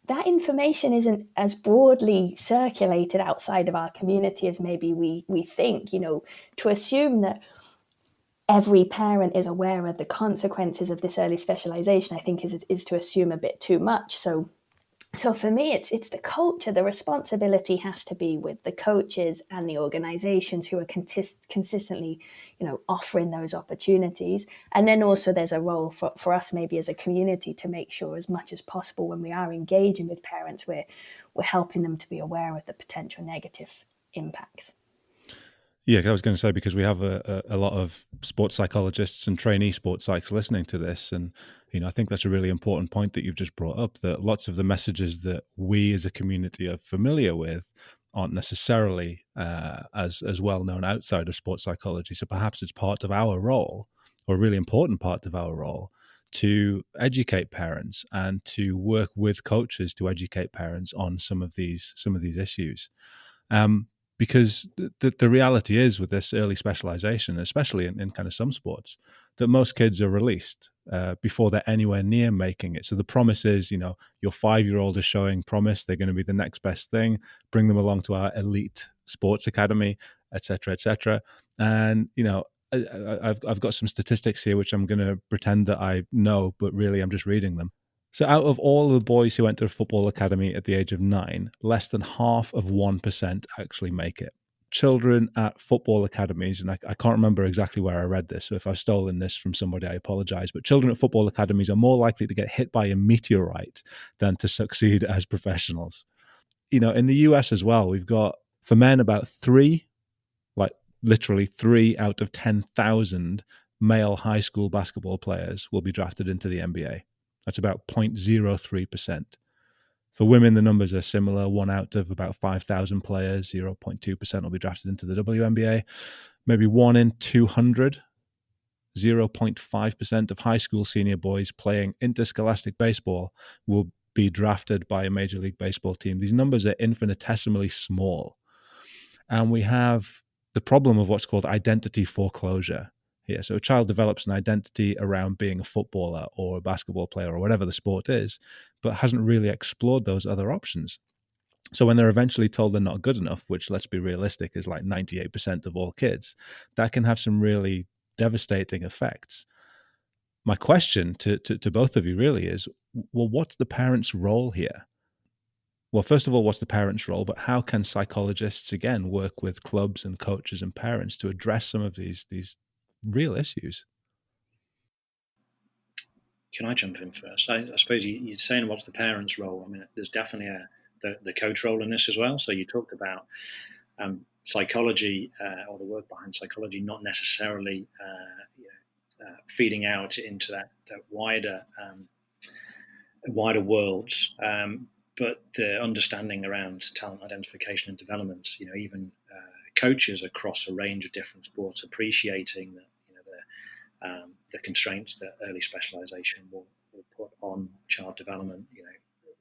That information isn't as broadly circulated outside of our community as maybe we think. To assume that every parent is aware of the consequences of this early specialization, I think is to assume a bit too much. So for me, it's the culture. The responsibility has to be with the coaches and the organizations who are consistently, offering those opportunities. And then also there's a role for us maybe as a community to make sure as much as possible when we are engaging with parents, we're helping them to be aware of the potential negative impacts. Yeah, I was going to say, because we have a lot of sports psychologists and trainee sports psychs listening to this. And, I think that's a really important point that you've just brought up, that lots of the messages that we as a community are familiar with aren't necessarily as well known outside of sports psychology. So perhaps it's part of our role, or a really important part of our role, to educate parents and to work with coaches to educate parents on some of these issues. Because the reality is, with this early specialization, especially in kind of some sports, that most kids are released before they're anywhere near making it. So the promise is, your 5-year-old is showing promise. They're going to be the next best thing. Bring them along to our elite sports academy, et cetera, and I've got some statistics here which I'm going to pretend that I know, but really I'm just reading them. So out of all the boys who went to a football academy at the age of 9, less than 1% actually make it. Children at football academies, and I can't remember exactly where I read this, so if I've stolen this from somebody, I apologize, but children at football academies are more likely to get hit by a meteorite than to succeed as professionals. In the US as well, we've got, for men, about 3, like literally 3 out of 10,000 male high school basketball players will be drafted into the NBA. That's about 0.03%. For women, the numbers are similar. 1 out of about 5,000 players, 0.2% will be drafted into the WNBA. Maybe 1 in 200, 0.5% of high school senior boys playing interscholastic baseball will be drafted by a Major League Baseball team. These numbers are infinitesimally small. And we have the problem of what's called identity foreclosure here. So a child develops an identity around being a footballer or a basketball player or whatever the sport is, but hasn't really explored those other options. So when they're eventually told they're not good enough, which, let's be realistic, is like 98% of all kids, that can have some really devastating effects. My question to both of you really is, well, what's the parent's role here? Well, first of all, what's the parent's role? But how can psychologists, again, work with clubs and coaches and parents to address some of these real issues. Can I jump in first? I suppose you're saying what's the parent's role. I mean, there's definitely the coach role in this as well. So you talked about psychology or the work behind psychology, not necessarily feeding out into that wider worlds, but the understanding around talent identification and development. Even coaches across a range of different sports appreciating that the constraints that early specialization will put on child development.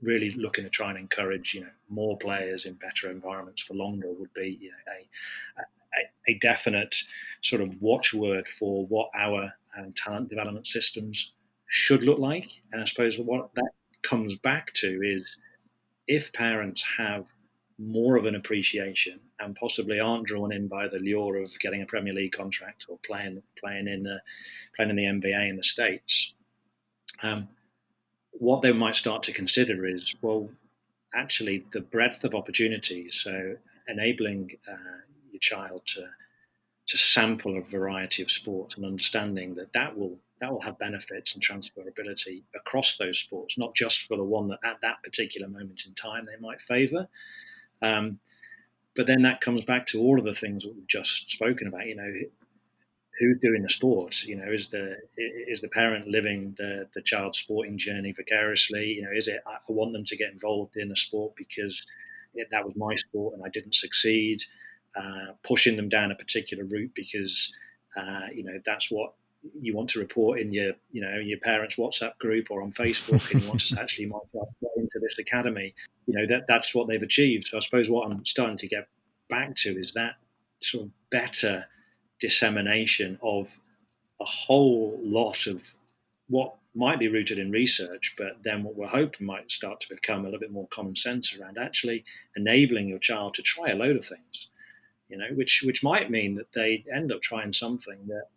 Really looking to try and encourage more players in better environments for longer would be a definite sort of watchword for what our talent development systems should look like. And I suppose what that comes back to is, if parents have more of an appreciation and possibly aren't drawn in by the lure of getting a Premier League contract or playing in the NBA in the States, what they might start to consider is, well, actually the breadth of opportunities. So enabling your child to sample a variety of sports and understanding that will have benefits and transferability across those sports, not just for the one that at that particular moment in time they might favour. But then that comes back to all of the things that we've just spoken about. Who's doing the sport? Is the parent living the child's sporting journey vicariously? Is it, I want them to get involved in a sport because that was my sport and I didn't succeed? Pushing them down a particular route because that's what you want to report in your parents' WhatsApp group or on Facebook, and you want to actually might get into this academy. That's what they've achieved. So I suppose what I'm starting to get back to is that sort of better dissemination of a whole lot of what might be rooted in research, but then what we're hoping might start to become a little bit more common sense around actually enabling your child to try a load of things, which might mean that they end up trying something that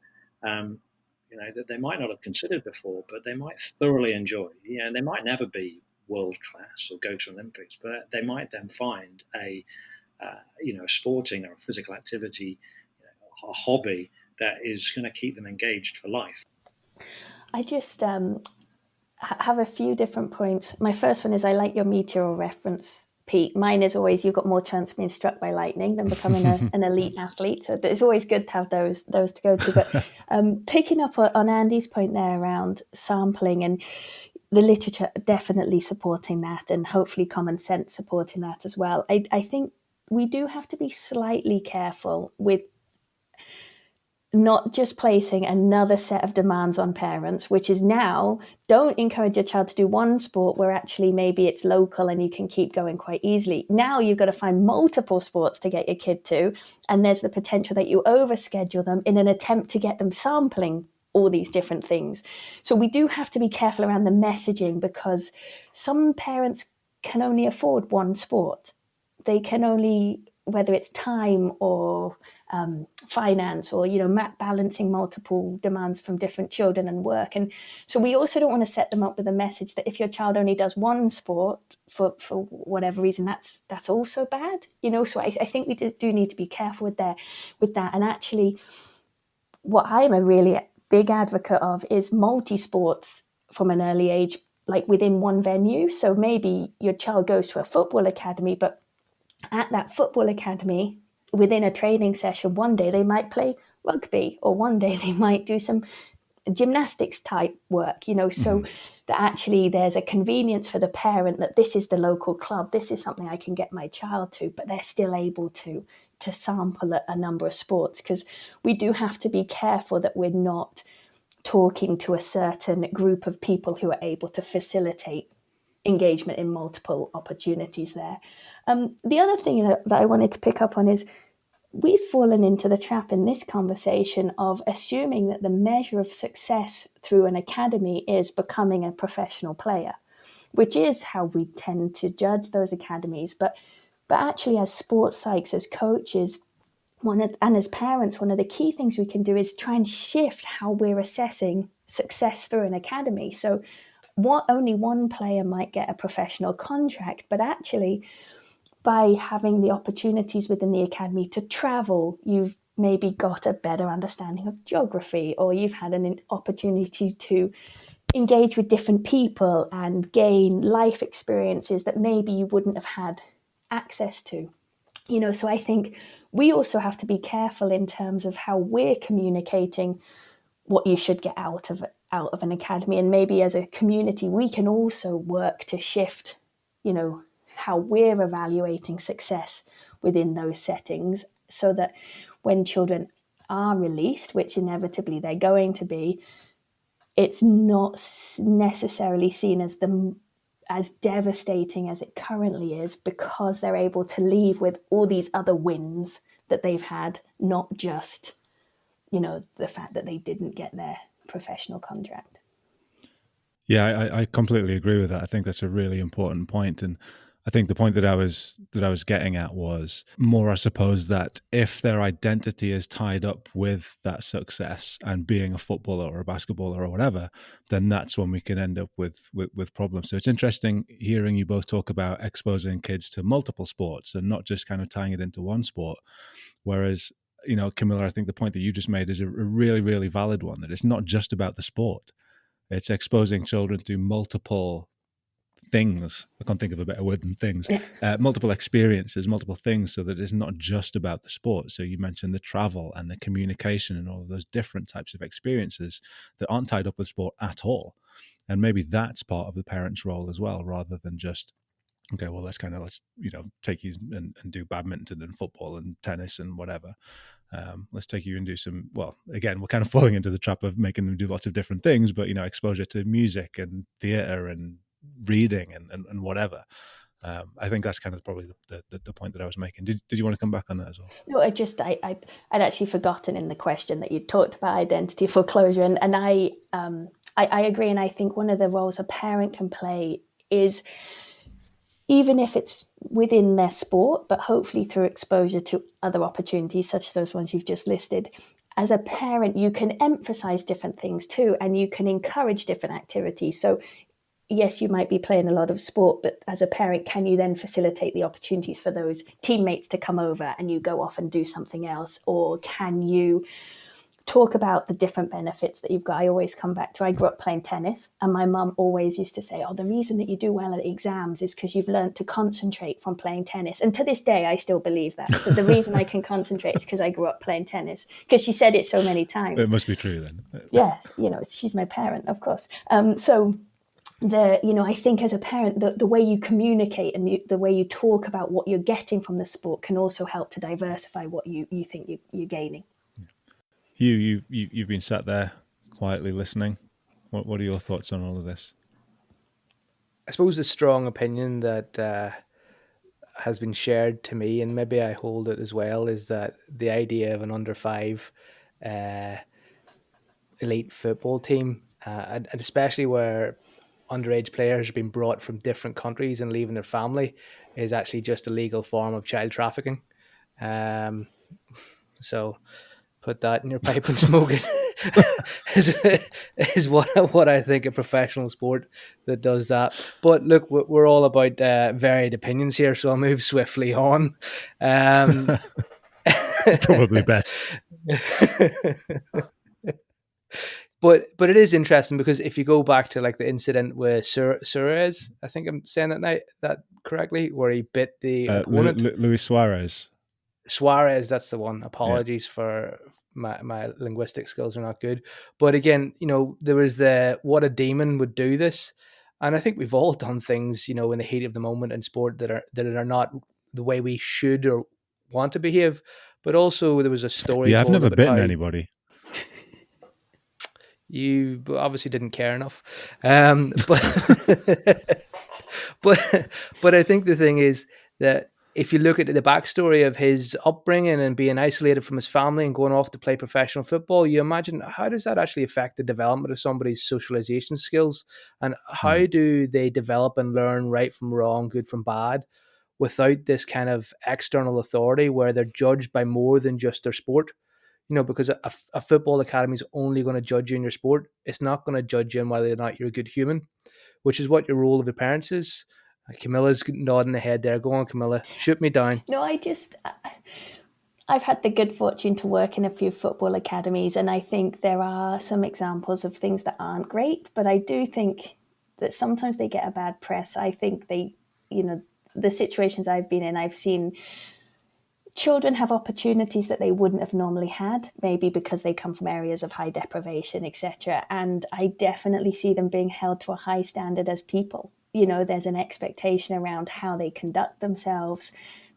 that they might not have considered before, but they might thoroughly enjoy. They might never be world class or go to Olympics, but they might then find a sporting or a physical activity, a hobby that is going to keep them engaged for life. I just have a few different points. My first one is I like your meteor reference, Pete. Mine is always you've got more chance of being struck by lightning than becoming an elite athlete. So it's always good to have those to go to. But picking up on Andy's point there around sampling and the literature definitely supporting that, and hopefully common sense supporting that as well. I think we do have to be slightly careful with not just placing another set of demands on parents, which is now don't encourage your child to do one sport where actually maybe it's local and you can keep going quite easily. Now you've got to find multiple sports to get your kid to, and there's the potential that you overschedule them in an attempt to get them sampling all these different things. So we do have to be careful around the messaging, because some parents can only afford one sport. They can only, whether it's time or finance or balancing multiple demands from different children and work. And so we also don't want to set them up with a message that if your child only does one sport for whatever reason, that's also bad. So I think we do need to be careful with that. And actually, what I'm a really big advocate of is multi-sports from an early age, like within one venue. So maybe your child goes to a football academy, but at that football academy, within a training session, one day they might play rugby, or one day they might do some gymnastics type work, so that actually there's a convenience for the parent that this is the local club, this is something I can get my child to, but they're still able to sample a number of sports, because we do have to be careful that we're not talking to a certain group of people who are able to facilitate engagement in multiple opportunities there. The other thing that I wanted to pick up on is we've fallen into the trap in this conversation of assuming that the measure of success through an academy is becoming a professional player, which is how we tend to judge those academies. But actually, as sports psychs, as coaches, and as parents, one of the key things we can do is try and shift how we're assessing success through an academy. So only one player might get a professional contract, but actually by having the opportunities within the academy to travel, you've maybe got a better understanding of geography, or you've had an opportunity to engage with different people and gain life experiences that maybe you wouldn't have had access to. So I think we also have to be careful in terms of how we're communicating what you should get out of an academy. And maybe as a community, we can also work to shift, how we're evaluating success within those settings, so that when children are released, which inevitably they're going to be, it's not necessarily seen as devastating as it currently is, because they're able to leave with all these other wins that they've had, not just, the fact that they didn't get their professional contract. Yeah, I completely agree with that. I think that's a really important point. And I think the point that I was getting at was more, I suppose, that if their identity is tied up with that success and being a footballer or a basketballer or whatever, then that's when we can end up with problems. So it's interesting hearing you both talk about exposing kids to multiple sports and not just kind of tying it into one sport. Whereas, Camilla, I think the point that you just made is a really, really valid one, that it's not just about the sport. It's exposing children to multiple things. I can't think of a better word than things. Multiple experiences, multiple things, so that it's not just about the sport. So you mentioned the travel and the communication and all of those different types of experiences that aren't tied up with sport at all. And maybe that's part of the parent's role as well, rather than just, okay, well, let's take you and do badminton and football and tennis and whatever. Let's take you and do some, well, again, we're kind of falling into the trap of making them do lots of different things, but, exposure to music and theater and reading and whatever. I think that's kind of probably the point that I was making. Did you want to come back on that as well? No, I'd actually forgotten in the question that you talked about identity foreclosure, and I agree, and I think one of the roles a parent can play is, even if it's within their sport, but hopefully through exposure to other opportunities, such as those ones you've just listed, as a parent, you can emphasize different things too, and you can encourage different activities. So yes, you might be playing a lot of sport, but as a parent, can you then facilitate the opportunities for those teammates to come over and you go off and do something else? Or can you talk about the different benefits that you've got? I always come back to, I grew up playing tennis, and my mum always used to say, the reason that you do well at exams is because you've learned to concentrate from playing tennis. And to this day, I still believe that the reason I can concentrate is because I grew up playing tennis, because she said it so many times. It must be true then. Yeah, she's my parent, of course. So I think as a parent, the way you communicate and the way you talk about what you're getting from the sport can also help to diversify what you think you're gaining. You've been sat there quietly listening. What are your thoughts on all of this? I suppose the strong opinion that has been shared to me, and maybe I hold it as well, is that the idea of an under-5 elite football team, and especially where underage players have been brought from different countries and leaving their family, is actually just a legal form of child trafficking. So put that in your pipe and smoke it. is what I think a professional sport that does that. But look, we're all about varied opinions here, so I'll move swiftly on. Probably best. But it is interesting, because if you go back to like the incident with Suarez, I think I'm saying that correctly, where he bit the opponent. Luis Suarez. Suarez, that's the one. Apologies for my linguistic skills are not good. But again, there was what a demon would do this. And I think we've all done things, in the heat of the moment in sport that are not the way we should or want to behave. But also there was a story. Yeah, I've never bitten anybody. You obviously didn't care enough. But I think the thing is that if you look at the backstory of his upbringing and being isolated from his family and going off to play professional football, you imagine, how does that actually affect the development of somebody's socialization skills? And how do they develop and learn right from wrong, good from bad, without this kind of external authority where they're judged by more than just their sport? Because a football academy is only going to judge you in your sport. It's not going to judge you on whether or not you're a good human, which is what your role of your parents is. Camilla's nodding the head there. Go on, Camilla. Shoot me down. No, I've had the good fortune to work in a few football academies, and I think there are some examples of things that aren't great, but I do think that sometimes they get a bad press. I think the situations I've been in, I've seen children have opportunities that they wouldn't have normally had, maybe because they come from areas of high deprivation, etc. And I definitely see them being held to a high standard as people. There's an expectation around how they conduct themselves,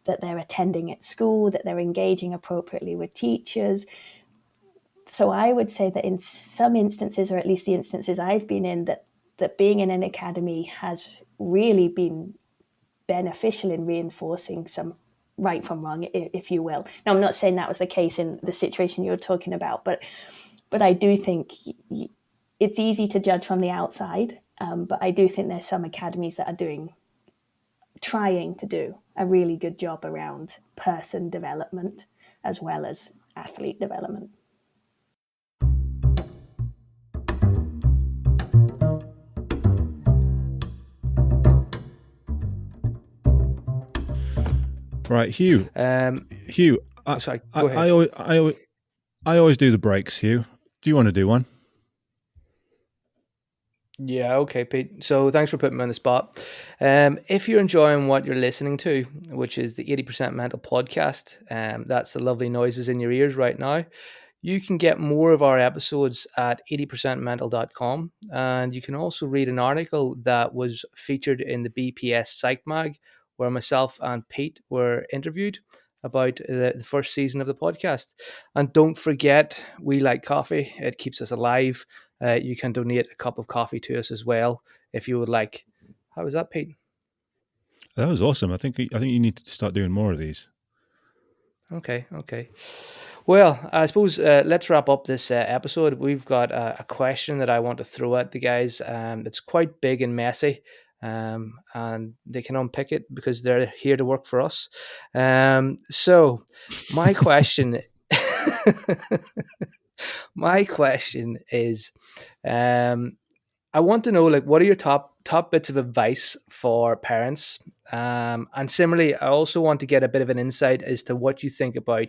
that they're attending at school, that they're engaging appropriately with teachers. So I would say that in some instances, or at least the instances I've been in, that being in an academy has really been beneficial in reinforcing some right from wrong, if you will. Now, I'm not saying that was the case in the situation you're talking about, but I do think it's easy to judge from the outside, but I do think there's some academies that are trying to do a really good job around person development as well as athlete development. Right, Hugh. Hugh, sorry, go ahead. I always do the breaks, Hugh. Do you want to do one? Yeah, okay, Pete. So thanks for putting me on the spot. If you're enjoying what you're listening to, which is the 80% Mental podcast, that's the lovely noises in your ears right now. You can get more of our episodes at 80percentmental.com. And you can also read an article that was featured in the BPS Psych Mag, where myself and Pete were interviewed about the first season of the podcast. And don't forget, we like coffee. It keeps us alive. You can donate a cup of coffee to us as well if you would like. How was that, Pete? That was awesome. I think you need to start doing more of these. Okay. Well, I suppose let's wrap up this episode. We've got a question that I want to throw at the guys. It's quite big and messy, and they can unpick it because they're here to work for us. So my question, is, I want to know, like, what are your top bits of advice for parents? And similarly, I also want to get a bit of an insight as to what you think about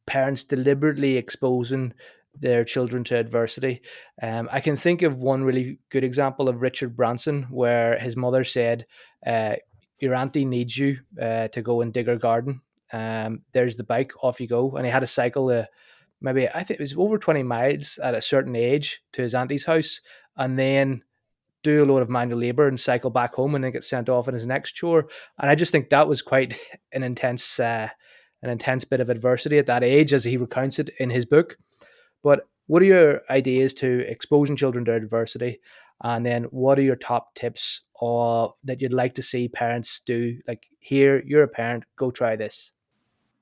parents deliberately exposing their children to adversity. I can think of one really good example of Richard Branson, where his mother said, your auntie needs you to go and dig her garden. There's the bike, off you go. And he had to cycle maybe, I think it was over 20 miles at a certain age to his auntie's house, and then do a load of manual labor and cycle back home and then get sent off in his next chore. And I just think that was quite an intense bit of adversity at that age, as he recounts it in his book. But what are your ideas to exposing children to adversity? And then what are your top tips that you'd like to see parents do? Like, here, you're a parent, go try this.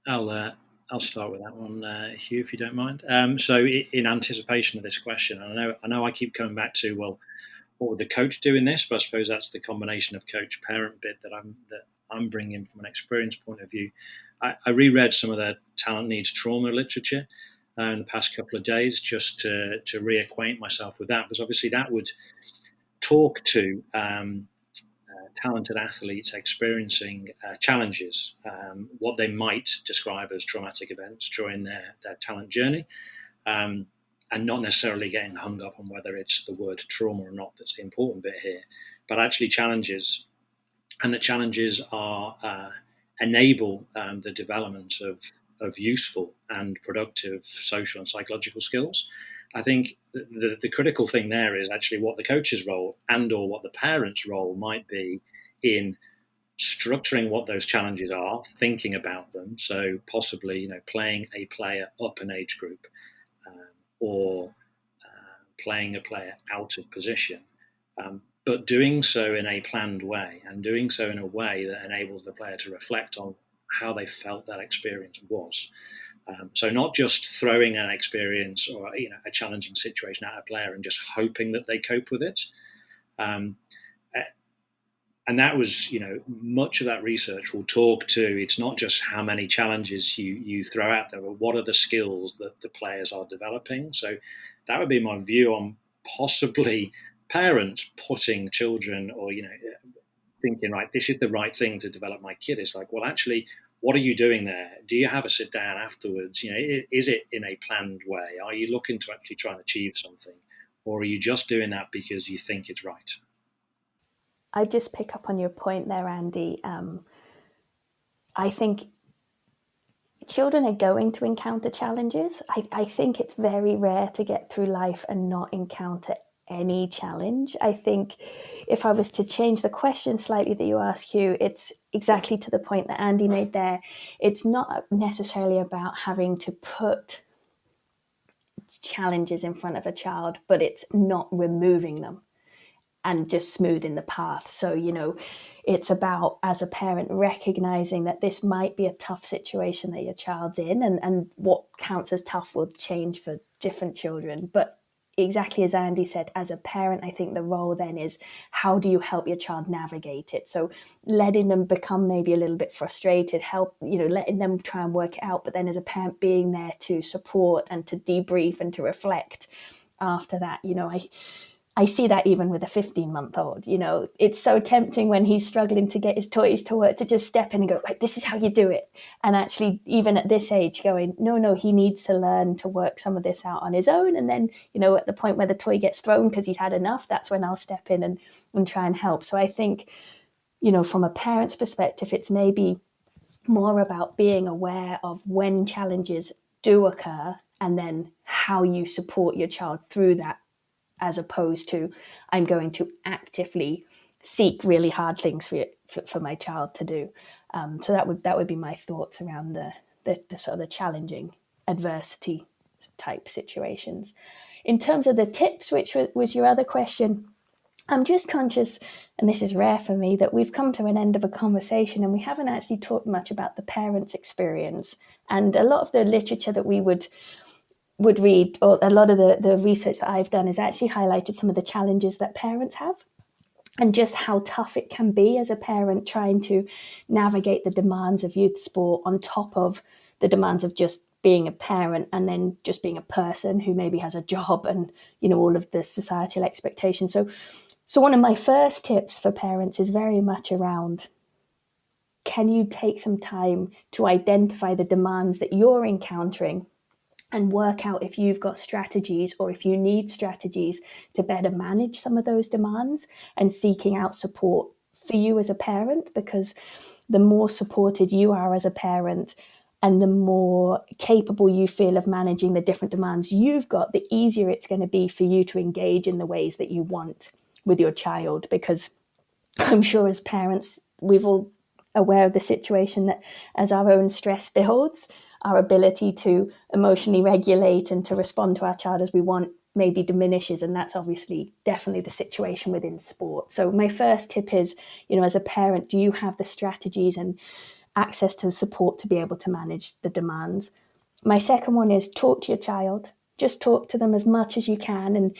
I'll start with that one, Hugh, if you don't mind. So, in anticipation of this question, I know I keep coming back to, well, what would the coach do in this? But I suppose that's the combination of coach-parent bit that I'm bringing from an experience point of view. I reread some of the talent needs trauma literature in the past couple of days just to reacquaint myself with that, because obviously that would talk to talented athletes experiencing challenges, what they might describe as traumatic events during their talent journey, and not necessarily getting hung up on whether it's the word trauma or not that's the important bit here, but actually challenges, and the challenges are enable the development of useful and productive social and psychological skills. I think the critical thing there is actually what the coach's role and or what the parent's role might be in structuring what those challenges are, thinking about them. So possibly, playing a player up an age group, or playing a player out of position, but doing so in a planned way, and doing so in a way that enables the player to reflect on how they felt that experience was. So not just throwing an experience or a challenging situation at a player and just hoping that they cope with it. And that was, much of that research will talk to, it's not just how many challenges you throw out there, but what are the skills that the players are developing. So that would be my view on possibly parents putting children, or, thinking, right, this is the right thing to develop my kid. It's like, well, actually, what are you doing there? Do you have a sit down afterwards? Is it in a planned way? Are you looking to actually try and achieve something, or are you just doing that because you think it's right? I just pick up on your point there, Andy. I think children are going to encounter challenges. I think it's very rare to get through life and not encounter any challenge. I think if I was to change the question slightly that you asked, Hugh, it's exactly to the point that Andy made there. It's not necessarily about having to put challenges in front of a child, but it's not removing them and just smoothing the path. So, it's about, as a parent, recognizing that this might be a tough situation that your child's in, and what counts as tough will change for different children. But exactly as Andy said, as a parent, I think the role then is, how do you help your child navigate it? So letting them become maybe a little bit frustrated, letting them try and work it out, but then as a parent being there to support and to debrief and to reflect after that. I see that even with a 15-month-old. It's so tempting when he's struggling to get his toys to work to just step in and go, like, this is how you do it. And actually, even at this age, going, no, he needs to learn to work some of this out on his own. And then, at the point where the toy gets thrown because he's had enough, that's when I'll step in and try and help. So I think, from a parent's perspective, it's maybe more about being aware of when challenges do occur and then how you support your child through that, as opposed to, I'm going to actively seek really hard things for my child to do. So that would be my thoughts around the sort of the challenging adversity type situations. In terms of the tips, which was your other question, I'm just conscious, and this is rare for me, that we've come to an end of a conversation and we haven't actually talked much about the parent's experience. And a lot of the literature that we would read, or a lot of the research that I've done, has actually highlighted some of the challenges that parents have and just how tough it can be as a parent trying to navigate the demands of youth sport on top of the demands of just being a parent and then just being a person who maybe has a job and, all of the societal expectations. So one of my first tips for parents is very much around, can you take some time to identify the demands that you're encountering and work out if you've got strategies or if you need strategies to better manage some of those demands, and seeking out support for you as a parent, because the more supported you are as a parent and the more capable you feel of managing the different demands you've got, the easier it's going to be for you to engage in the ways that you want with your child. Because I'm sure as parents, we've all aware of the situation that as our own stress builds, our ability to emotionally regulate and to respond to our child as we want maybe diminishes. And that's obviously definitely the situation within sport. So my first tip is, as a parent, do you have the strategies and access to the support to be able to manage the demands? My second one is, talk to your child. Just talk to them as much as you can. And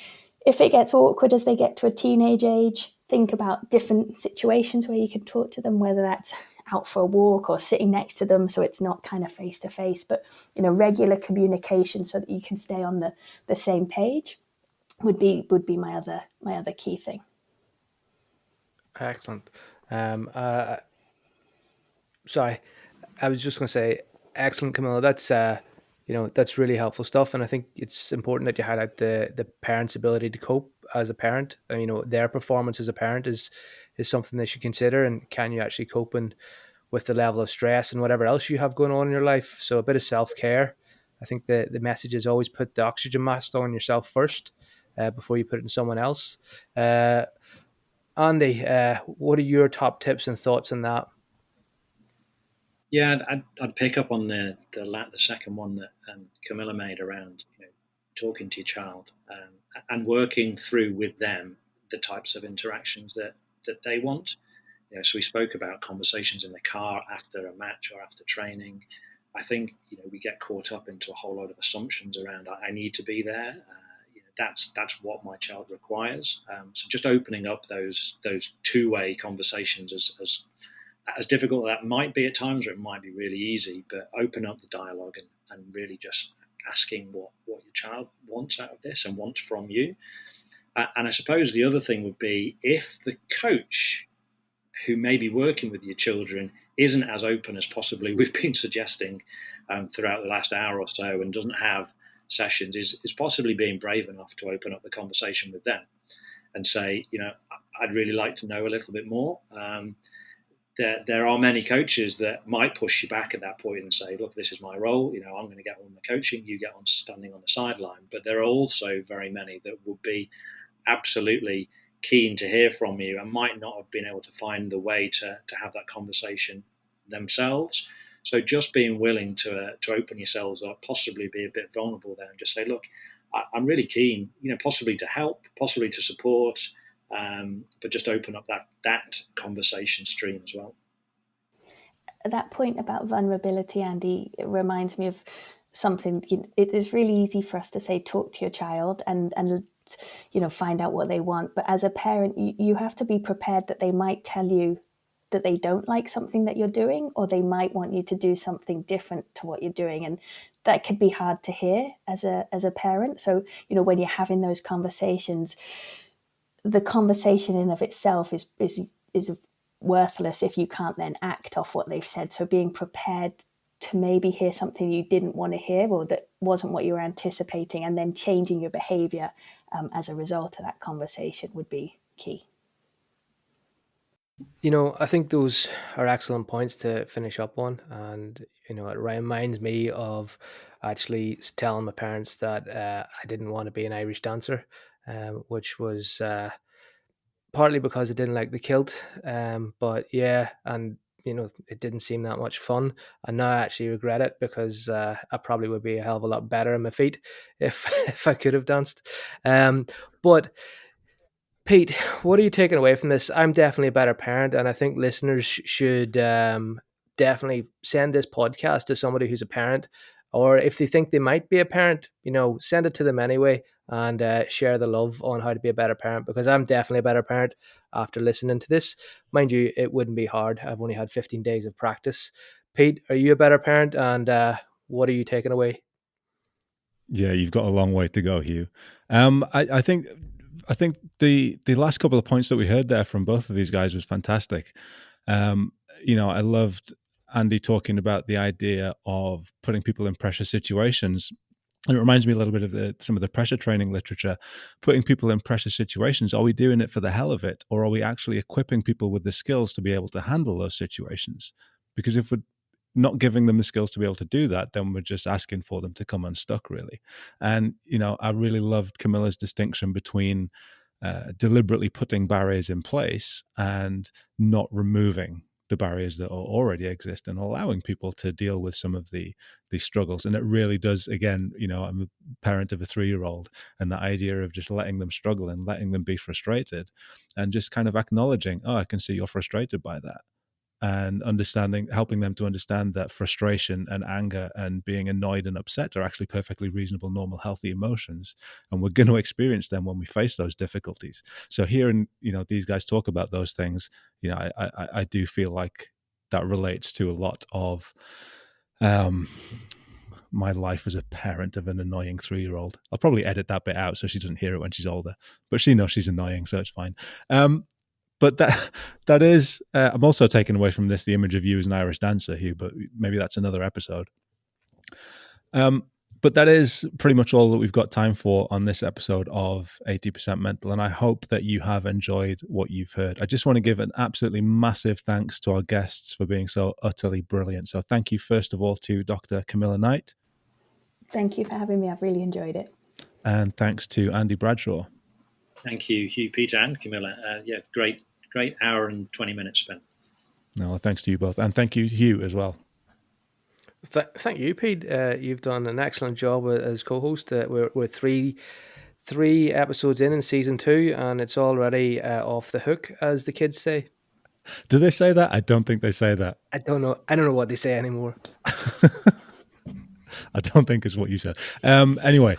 if it gets awkward as they get to a teenage age, think about different situations where you can talk to them, whether that's out for a walk or sitting next to them, so it's not kind of face to face, but regular communication so that you can stay on the same page would be my other key thing. Excellent. Sorry, I was just going to say, excellent, Camilla. That's really helpful stuff, and I think it's important that you highlight the parent's ability to cope as a parent. Their performance as a parent is something they should consider, and can you actually cope with the level of stress and whatever else you have going on in your life? So a bit of self-care. I think the message is always put the oxygen mask on yourself first before you put it in someone else. Andy, what are your top tips and thoughts on that? Yeah, I'd pick up on the second one that Camilla made around talking to your child and working through with them the types of interactions that they want. So we spoke about conversations in the car after a match or after training. I think we get caught up into a whole lot of assumptions around, I need to be there. That's what my child requires. So just opening up those two-way conversations, as difficult that might be at times, or it might be really easy, but open up the dialogue and really just asking what your child wants out of this and wants from you. And I suppose the other thing would be, if the coach who may be working with your children isn't as open as possibly we've been suggesting throughout the last hour or so, and doesn't have sessions, is possibly being brave enough to open up the conversation with them and say, I'd really like to know a little bit more. There are many coaches that might push you back at that point and say, look, this is my role. I'm going to get on the coaching, you get on standing on the sideline. But there are also very many that would be absolutely keen to hear from you and might not have been able to find the way to have that conversation themselves. So just being willing to open yourselves up, possibly be a bit vulnerable there, and just say, look, I'm really keen, possibly to help, possibly to support, but just open up that conversation stream as well. That point about vulnerability, Andy, it reminds me of something. It is really easy for us to say, talk to your child and find out what they want. But as a parent, you have to be prepared that they might tell you that they don't like something that you're doing, or they might want you to do something different to what you're doing. And that could be hard to hear as a parent. So, when you're having those conversations, the conversation in of itself is worthless if you can't then act off what they've said. So being prepared to maybe hear something you didn't want to hear, or that wasn't what you were anticipating, and then changing your behavior as a result of that conversation would be key. I think those are excellent points to finish up on. And, it reminds me of actually telling my parents that I didn't want to be an Irish dancer, which was partly because I didn't like the kilt. But yeah, and, it didn't seem that much fun. And now I actually regret it, because I probably would be a hell of a lot better on my feet if, if I could have danced. But Pete, what are you taking away from this? I'm definitely a better parent, and I think listeners should definitely send this podcast to somebody who's a parent, or if they think they might be a parent, send it to them anyway, and share the love on how to be a better parent, because I'm definitely a better parent after listening to this. Mind you, it wouldn't be hard. I've only had 15 days of practice. Pete, are you a better parent, and what are you taking away? Yeah, you've got a long way to go, Hugh. I think the last couple of points that we heard there from both of these guys was fantastic. I loved Andy talking about the idea of putting people in pressure situations. And it reminds me a little bit of some of the pressure training literature. Putting people in pressure situations, are we doing it for the hell of it? Or are we actually equipping people with the skills to be able to handle those situations? Because if we're not giving them the skills to be able to do that, then we're just asking for them to come unstuck, really. And, I really loved Camilla's distinction between deliberately putting barriers in place and not removing the barriers that already exist, and allowing people to deal with some of the struggles. And it really does, again, I'm a parent of a 3-year-old, and the idea of just letting them struggle and letting them be frustrated, and just kind of acknowledging, oh, I can see you're frustrated by that. And helping them to understand that frustration and anger and being annoyed and upset are actually perfectly reasonable, normal, healthy emotions. And we're going to experience them when we face those difficulties. So hearing, these guys talk about those things, I do feel like that relates to a lot of my life as a parent of an annoying 3-year-old. I'll probably edit that bit out so she doesn't hear it when she's older, but she knows she's annoying, so it's fine. But that is, I'm also taking away from this the image of you as an Irish dancer, Hugh, but maybe that's another episode. But that is pretty much all that we've got time for on this episode of 80% Mental, and I hope that you have enjoyed what you've heard. I just want to give an absolutely massive thanks to our guests for being so utterly brilliant. So thank you, first of all, to Dr. Camilla Knight. Thank you for having me. I've really enjoyed it. And thanks to Andy Bradshaw. Thank you, Hugh, Peter, and Camilla. Great hour and 20 minutes spent. No, thanks to you both. And thank you, Hugh, as well. Thank you, Pete. You've done an excellent job as co-host. We're three episodes in season 2, and it's already off the hook, as the kids say. Do they say that? I don't think they say that. I don't know what they say anymore. I don't think it's what you said. Anyway,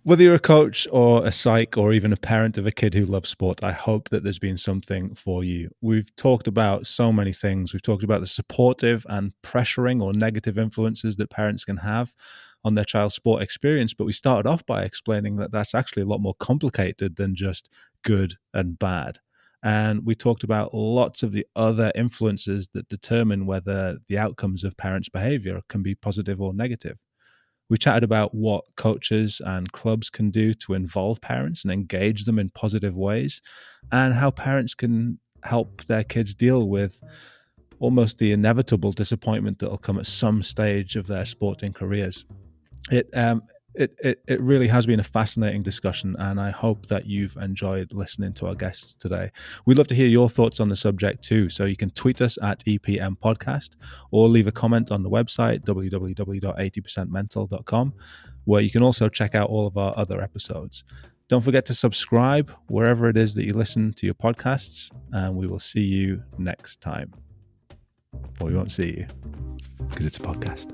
whether you're a coach or a psych or even a parent of a kid who loves sport, I hope that there's been something for you. We've talked about so many things. We've talked about the supportive and pressuring or negative influences that parents can have on their child's sport experience. But we started off by explaining that that's actually a lot more complicated than just good and bad. And we talked about lots of the other influences that determine whether the outcomes of parents' behavior can be positive or negative. We chatted about what coaches and clubs can do to involve parents and engage them in positive ways, and how parents can help their kids deal with almost the inevitable disappointment that will come at some stage of their sporting careers. It really has been a fascinating discussion, and I hope that you've enjoyed listening to our guests today. We'd love to hear your thoughts on the subject too, so you can tweet us at EPM Podcast or leave a comment on the website www.80percentmental.com, where you can also check out all of our other episodes. Don't forget to subscribe wherever it is that you listen to your podcasts, and we will see you next time. Well, we won't see you because it's a podcast.